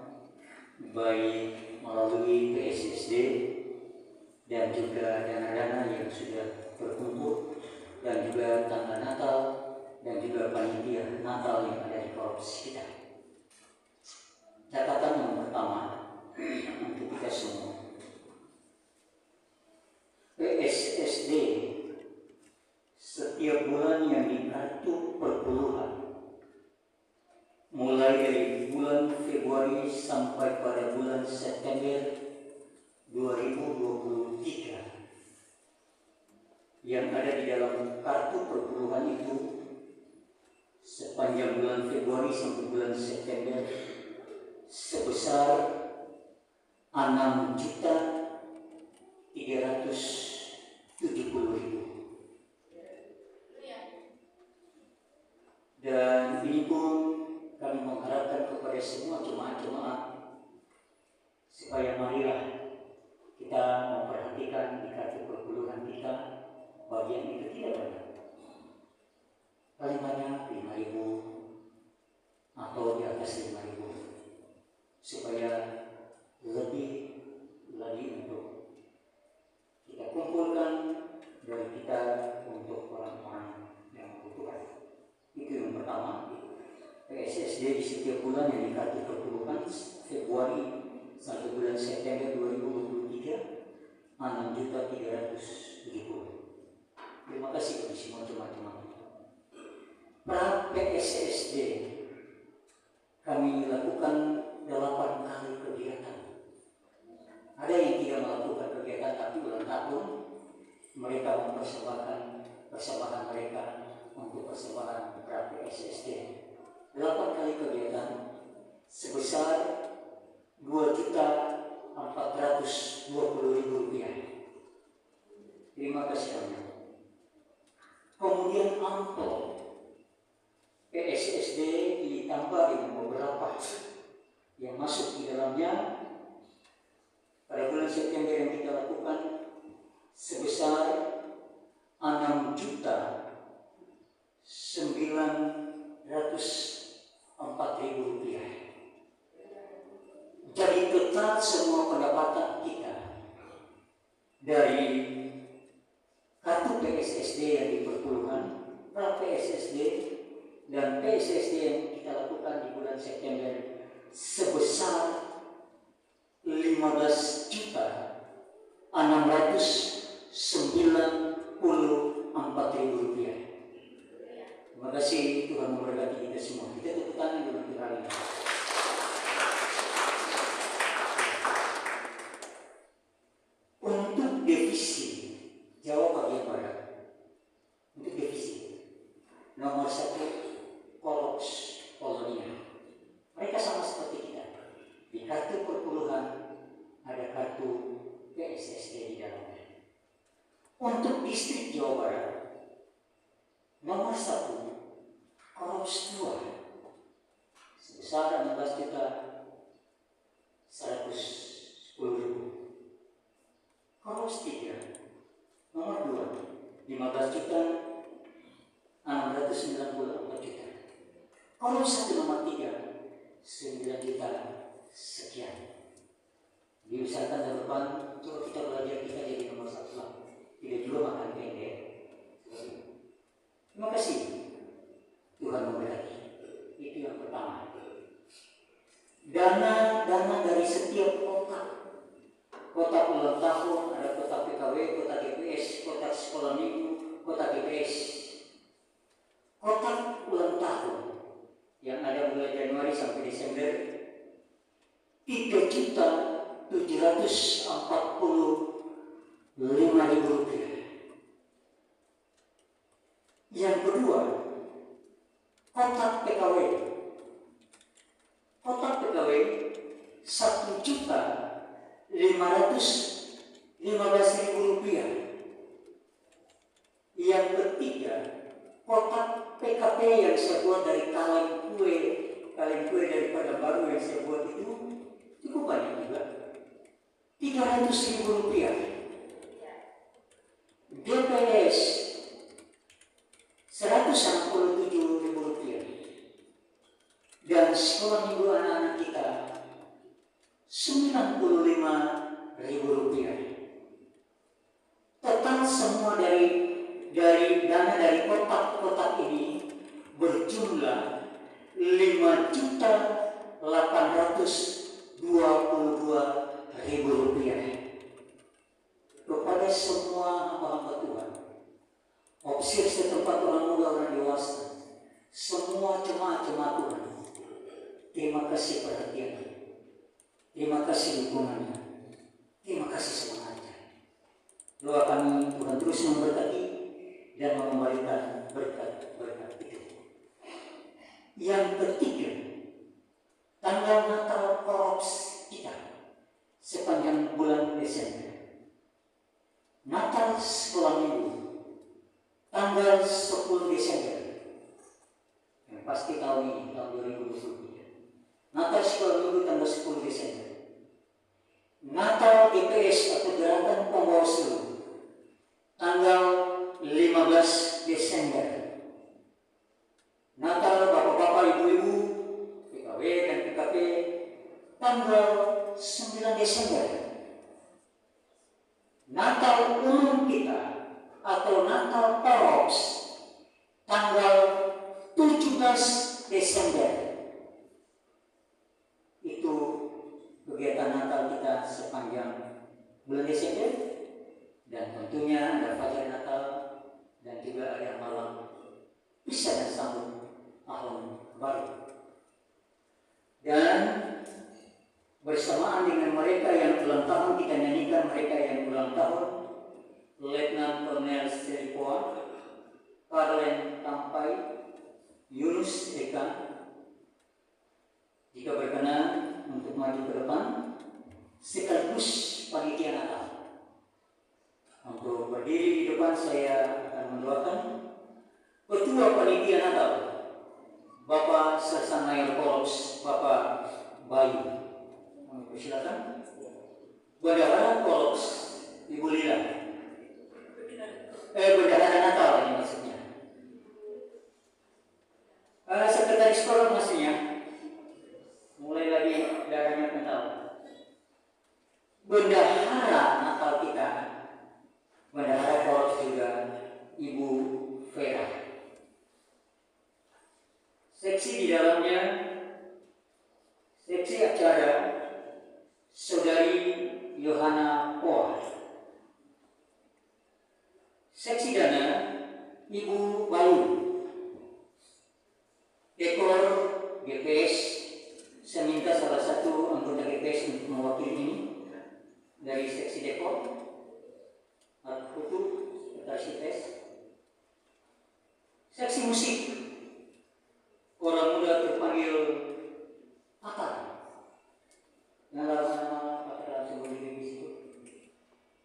baik melalui PSSD dan juga dana-dana yang sudah berkumpul, dan juga tanggal Natal dan juga panitia Natal yang ada di Korops kita. Catatan yang pertama untuk kita semua, PSSD setiap bulan yang di kartu perpuluhan, mulai dari bulan Februari sampai pada bulan September 2023 yang ada di dalam kartu perpuluhan itu sepanjang bulan Februari sampai bulan September sebesar 6.370.000. Dan ini pun kami mengharapkan kepada semua jemaat-jemaat supaya marilah kita memperhatikan di kartu perpuluhan kita bagian itu tidak banyak. Paling banyak 5.000 atau di atas 5.000 supaya lebih lagi untuk kita kumpulkan dari kita untuk orang-orang yang membutuhkan. Itu yang pertama. PSSD di setiap bulan yang di kartu perpuluhan Februari sampai bulan September 2023 6.370.000. Terima kasih bagi semua teman-teman. Pra PSSD kami lakukan 8 kali kegiatan. Ada yang tidak melakukan kegiatan tapi ulang tahun mereka mempersembahkan persembahan mereka untuk persembahan pra PSSD. 8 kali kegiatan sebesar Rp2.420.000. Terima kasih banyak. Kemudian amplop PSSD ditambah dengan beberapa yang masuk di dalamnya pada bulan September yang kita lakukan sebesar Rp6.904.000. Jadi total semua pendapatan kita dari kartu PSSD yang di perpuluhan, pra PSSD dan PSSD yang kita lakukan di bulan September sebesar Rp15.694.000. Terima kasih, Tuhan memberkati kita semua. Kita tepuk tangan dulu untuk hari ini. Untuk divisi Jawa bagian barat, untuk divisi nomor 1 Kolops Polonia, mereka sama seperti kita. Di kartu perpuluhan ada kartu PSSD di dalamnya. Untuk distrik Jawa Barat nomor 1 Kolops 2 sebesar 16.110.000. Kolops 3 nomor 2 15.694.000. Kolops 1 nomor 3 9 juta sekian. Diusahakan ke depan coba kita belajar kita jadi nomor 1 lah. Tidak juga makan pendek. Terima kasih. Tuhan memberkati. Itu yang pertama. Dana dari setiap kota. Kota ulang tahun, ada kota PKW, kota GPS, kota sekolah minggu, kota GPS. Kota ulang tahun yang ada mulai Januari sampai Desember Rp3.745.000. Yang kedua, kotak PKW. Kotak PKW Rp1.515.000. Yang ketiga, kotak PKP yang saya buat dari kaleng kue dari Padang Baru yang saya buat itu cukup banyak juga. Rp300.000. DPS Rp167.000. Dan sekolah minggu anak-anak kita Rp95.000. Total semua dari dana dari kotak-kotak ini berjumlah Rp5.822.000. Kepada semua hamba-hamba Tuhan, opsi setempat dewasa, semua jemaat-jemaat Tuhan, terima kasih perhatiannya, terima kasih dukungannya, terima kasih semangatnya. Doa kami Tuhan terus memberkati dan mengembalikan berkat-berkat itu. Yang ketiga, tanggal Natal Korops kita sepanjang bulan Desember. Natal sekolah minggu tanggal 10 Desember. Yang pasti tahun ini, tahun 2023. Natal sekolah minggu tanggal 10 Desember. Natal GPS atau Gerakan Pembawaslu tanggal 15 Desember. Natal Bapak-bapak, Ibu-ibu, PKW dan PKP tanggal 9 Desember. Natal umum kita atau Natal Korops tanggal 17 Desember. Itu kegiatan Natal kita sepanjang bulan Desember, dan tentunya ada Fajar Natal dan juga ada malam Isa dan Sambut Tahun Baru. Dan bersamaan dengan mereka yang ulang tahun, kita nyanyikan mereka yang ulang tahun: Letnan Kolonel Seripoa, Karlen Tampai, Yunus Eka. Jika berkenan untuk maju ke depan, sekaligus panitia Natal. Untuk berdiri di depan, saya akan mendoakan Ketua Panitia Natal, Bapak Sersan Mayor Korops, Bapak Bayu. Silakan. Bendahara Korops, Ibu Lila. Bendahara Natal ini maksudnya. Sekretaris Korops maksudnya. Mulai lagi darahnya kental. Bendahara Natal kita, Bendahara Korops juga Ibu Vera. Seksi di dalamnya, seksi acara Saudari Yohana Poa. Seksi dana Ibu Bayu. Dekor GPS, saya minta salah satu anggota GPS untuk mewakili ini dari seksi dekor. Alat foto, sekretaris tes. Seksi musik, orang muda terpanggil apa? Yang lama pakai langsung berdiri di situ.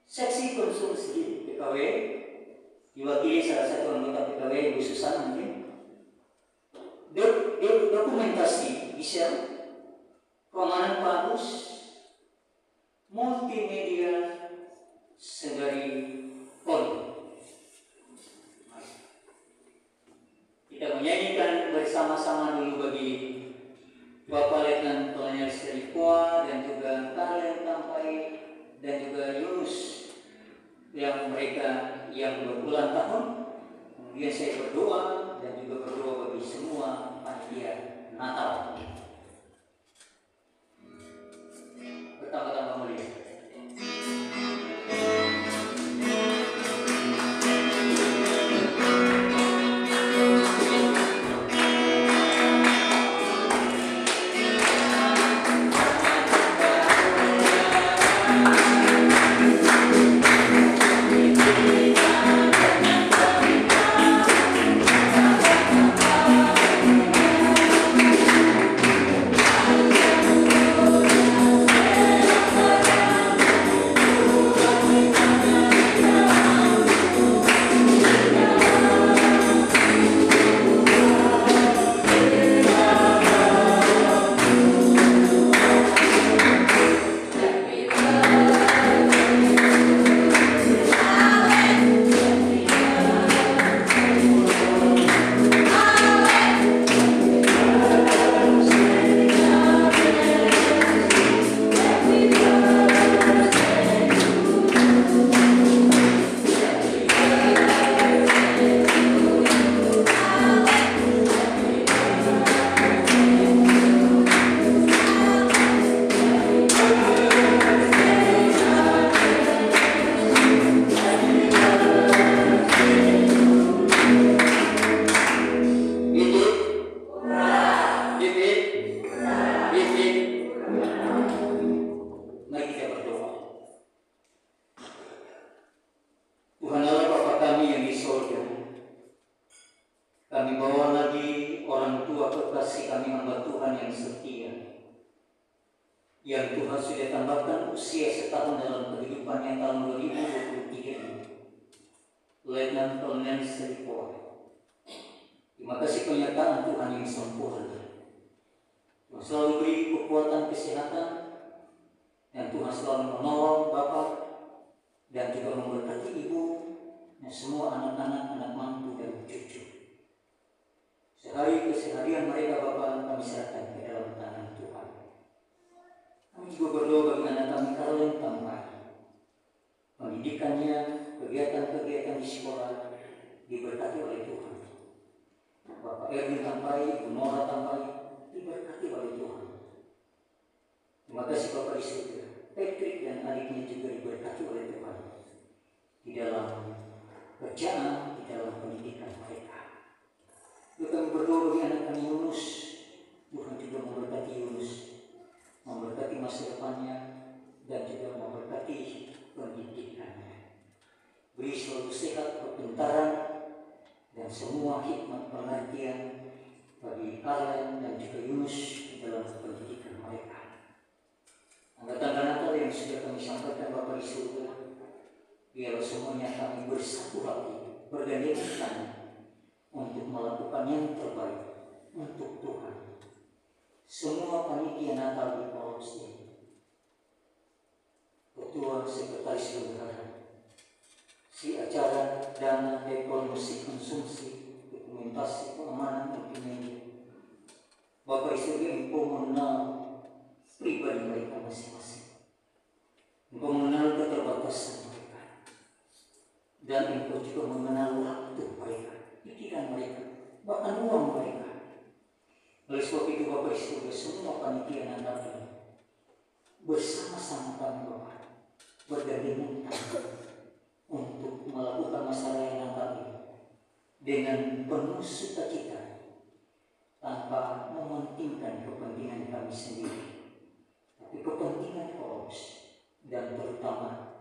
Seksi konsumsi PKW diwakili salah satu anggota PKW, Ibu Susan mungkin. Dokumentasi bisa, pengamanan bagus, multimedia, Saudari Poli. Kita menyanyikan bersama-sama dulu bagi Bapak Letnan Kolonel Seripoa dan juga Karlen Tampai dan juga Yunus yang mereka yang berulang tahun. Kemudian saya berdoa dan juga berdoa bagi semua panitia Natal. Pertama-tama mulia. Kami bawa lagi orang tua kekasih kami hamba Tuhan yang setia, yang Tuhan sudah tambahkan usia setahun dalam kehidupannya tahun 2023 ini, Letnan Kolonel Seripoa. Terima kasih penyertaan Tuhan yang sempurna. Tuhan selalu beri kekuatan kesehatan, dan Tuhan selalu menolong Bapak dan juga memberkati Ibu dan semua anak-anak, anak mantu dan cucu. Sehari keseharian mereka Bapak kami serahkan ke dalam tangan Tuhan. Kami juga berdoa bagi anak kami Caroline Tampai. Pendidikannya, kegiatan-kegiatan di sekolah diberkati oleh Tuhan. Bapak Erwin Tampai, Ibu Nora Tampai diberkati oleh Tuhan. Terima kasih Bapak di surga. Patrick dan adiknya juga diberkati oleh Tuhan di dalam kerjaan, di dalam pendidikan mereka. Kami berdoa bagi anak kami Yunus. Tuhan juga memberkati Yunus, memberkati masa depannya, dan juga memberkati pendidikannya. Beri selalu sehat, kepintaran, dan semua hikmat pengertian bagi Alan dan juga Yunus di dalam pendidikan mereka. Angkatan Natal yang sudah kami sampaikan Bapak di surga, biarlah semuanya kami bersatu hati, bergandengan tangan untuk melakukan yang terbaik untuk Tuhan. Semua panitia Natal di Polres ini, Ketua Sekretaris Bendahara, si acara dana dekor musik konsumsi, dokumentasi keamanan multimedia, Bapak Ibu Info mengenal pribadi mereka masing-masing, Info mengenal keterbatasan mereka, dan Info juga mengenal waktu mereka, pikiran mereka, bahkan uang mereka. Oleh sebab itu Bapak Ibu semua panitia Natal bersama-sama kami Bapak bergandengan tangan untuk melakukan masa raya Natal ini dengan penuh sukacita, tanpa mementingkan kepentingan kami sendiri, tapi kepentingan Polres, dan terutama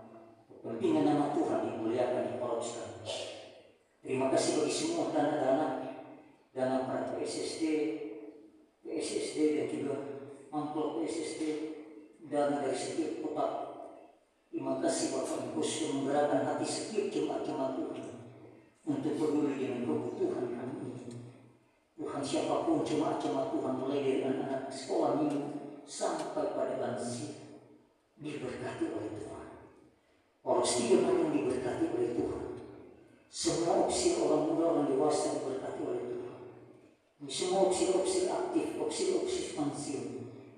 kepentingan nama Tuhan dimuliakan di Polres kami. Terima kasih bagi semua dana-dana para PSSD dan juga amplop PSSD, dana dari setiap kota. Terima kasih Bapak Ibu sudah menggerakkan hati setiap jemaat-jemaat Tuhan untuk peduli dengan kebutuhan kami ini. Tuhan, siapapun jemaat-jemaat Tuhan, mulai dari anak-anak sekolah minggu sampai pada lansia, diberkati oleh Tuhan. Polres 3 yang diberkati oleh Tuhan. Semua opsi orang muda, orang dewasa diberkati oleh Tuhan. Semua opsi-opsi aktif, opsi-opsi pensiun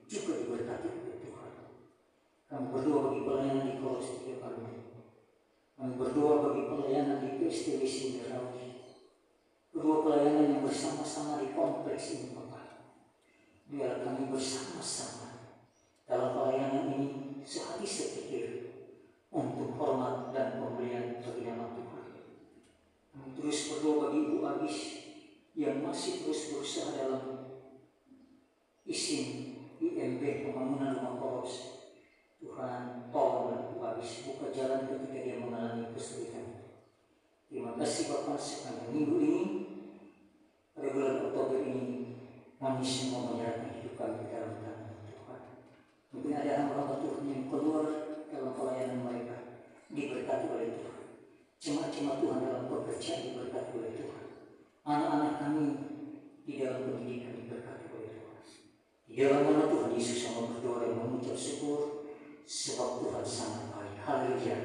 juga diberkati oleh Tuhan. Kami berdoa bagi pelayanan di Polres 3 Kami berdoa bagi pelayanan di PSTW Sindarawi. Kedua pelayanan yang bersama-sama di kompleks ini Bapak. Biar kami bersama-sama dalam pelayanan ini sehati sepikir untuk hormat dan pemberian bagi nama Tuhan. Kami terus berdoa bagi Ibu Agis yang masih terus berusaha dalam izin IMB pembangunan rumah Polres. Tuhan tolong Ibu Agis buka jalan ketika dia mengalami kesulitan. Terima kasih Bapak, sepanjang minggu ini, pada bulan Oktober ini, kami semua menyerahkan hidup kami ke dalam tangan Tuhan. Mungkin ada hamba Tuhan yang keluar dalam pelayanan mereka, diberkati oleh Tuhan. Jemaat-jemaat Tuhan dalam pekerjaan diberkati oleh Tuhan. Anak-anak kami di dalam pendidikan diberkati oleh Tuhan. Di dalam nama Tuhan Yesus sama berdoa dan mengucap syukur, sebab Tuhan sangat baik. Haleluya.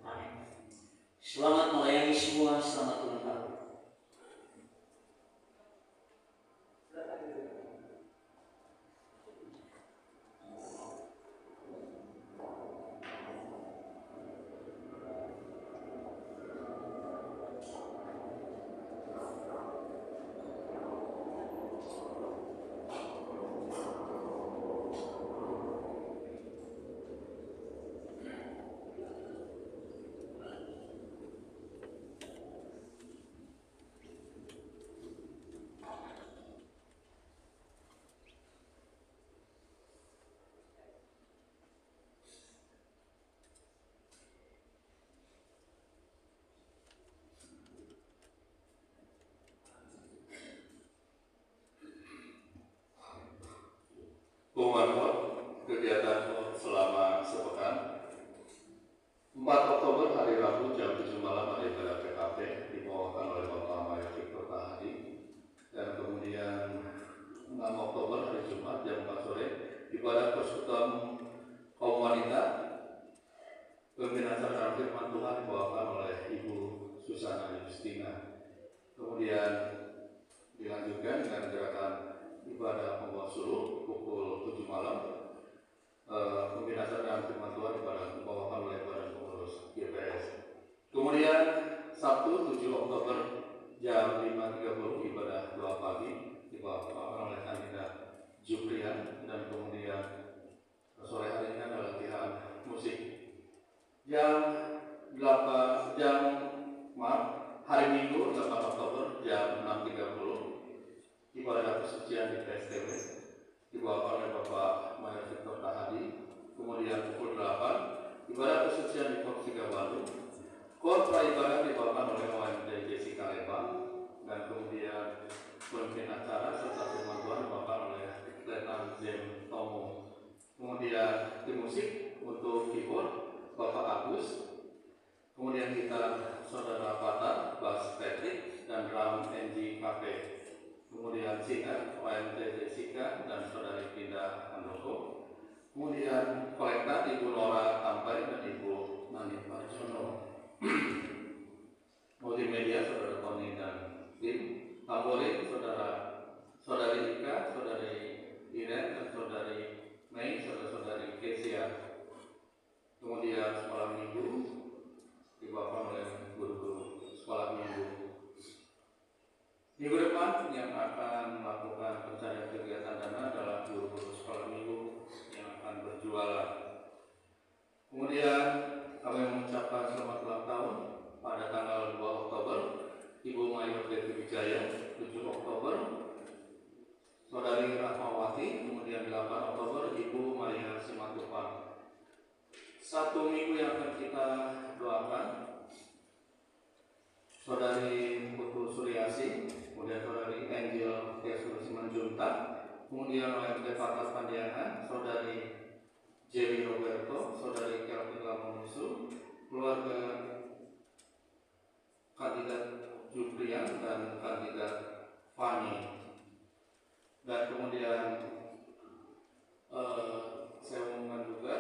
Amin. Selamat melayani semua, selamat ulang tahun. Kemudian dilanjutkan dengan gerakan ibadah membawa suluh pukul 7 malam. Pembinaan dan firman Tuhan ibadah dibawakan oleh Badan Pengurus GPS. Kemudian Sabtu 7 Oktober jam 5.30 ibadah doa pagi dibawakan oleh kandidat Juprian, dan kemudian sore hari ini adalah latihan musik. Hari Minggu 8 Oktober jam 6.30 ibadah kesucian di PSTW dibawakan oleh Bapak Mayor Victor Tahadi. Kemudian pukul 8 ibadah kesucian di Korsiga Bandung. Kor ibadah dibawakan oleh OMD Jessica Lembang, dan kemudian pemimpin acara serta firman Tuhan dibawakan oleh Letnan Jem Tomo. Kemudian tim musik untuk keyboard Bapak Agus. Kemudian gitar Saudara Pata, bass Patrick, dan drum NG Cafe. Kemudian singer OMD Jessica dan Saudari Pinda Handoko. Kemudian kolektor Ibu Nora Tampai dan Ibu Nani Parjono. Multimedia Saudara Tony dan tim. Tamborin Saudari Ika, Saudari Iren, dan Saudari Mei, Saudari Kesia. Kemudian sekolah minggu dibawakan oleh guru-guru sekolah minggu. Minggu depan yang akan melakukan pencarian kegiatan dana adalah guru-guru sekolah minggu yang akan berjualan. Kemudian kami mengucapkan selamat ulang tahun pada tanggal 2 Oktober Ibu Mayor Devi Wijaya, 7 Oktober Saudari Rahmawati, kemudian 8 Oktober Ibu Maria Simatupang. Satu minggu yang akan kita doakan Saudari Putu Suryasi, kemudian Saudari Angel Yesus Simanjuntak, kemudian OMD Fatas Pandiangan, Saudari Jerry Roberto, Saudari Kelvin Lamonusu, keluarga kandidat Juprian dan kandidat Fani. Dan kemudian saya umumkan juga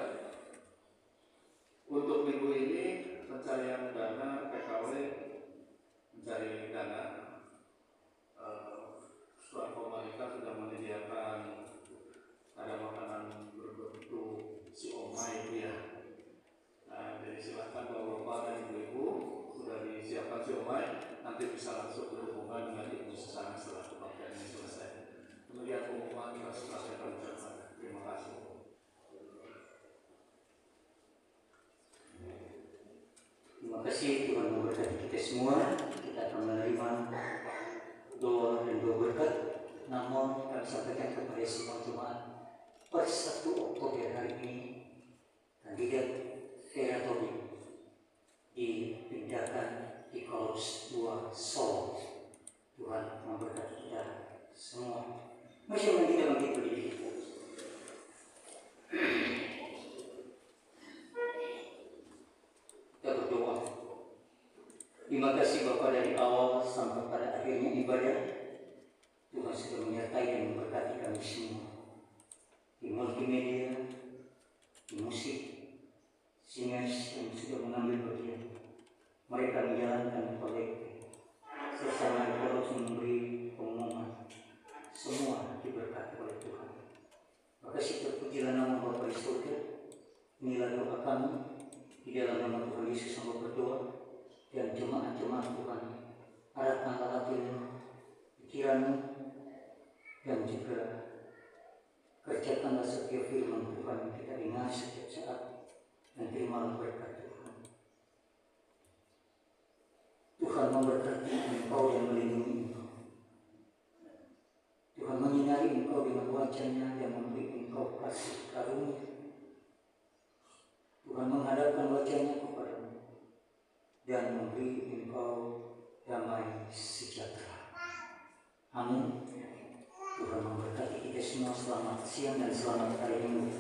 untuk minggu ini pencarian dana PKW mencari dana. Surat Komunika sudah menyediakan ada makanan berbentuk siomay itu ya. Nah, jadi silakan bapak-bapak dan ibu-ibu sudah disiapkan siomay, nanti bisa langsung berhubungan dengan ibu sesama setelah kebaktian ini selesai. Kemudian pengumuman kita selesai ucapkan. Terima kasih. Terima kasih, Tuhan memberkati kita semua. Kita akan menerima doa dan doa berkat. Namun kami sampaikan kepada semua jemaat per 1 Oktober hari ini kandidat Vera Tobing dipindahkan di Kolose 2 Solo. Tuhan memberkati kita semua. Masih kita bangkit berdiri. Kita berdoa. Terima kasih Bapa, dari awal sampai pada akhirnya ibadah Tuhan sudah menyertai dan memberkati kami semua. Di multimedia, di musik, singers yang sudah mengambil bagian. Mereka menjalankan proyek sesama terus memberi pengumuman. Semua diberkati oleh Tuhan. Makasih terpujilah nama Bapa di surga. Inilah doa kami di dalam nama Tuhan Yesus sampai berdoa. Dan jemaat-jemaat Tuhan, arahkanlah hatimu, pikiranmu, dan juga kerjakanlah setiap firman Tuhan yang kita dengar setiap saat, dan terimalah berkat Tuhan. Tuhan memberkati engkau dan melindungi engkau. Tuhan menyinari engkau dengan wajah-Nya dan memberi engkau kasih karunia. Tuhan menghadapkan wajah-Nya kepadamu dan memberi engkau damai sejahtera. Amin. Tuhan memberkati kita semua. Selamat siang dan selamat hari Minggu.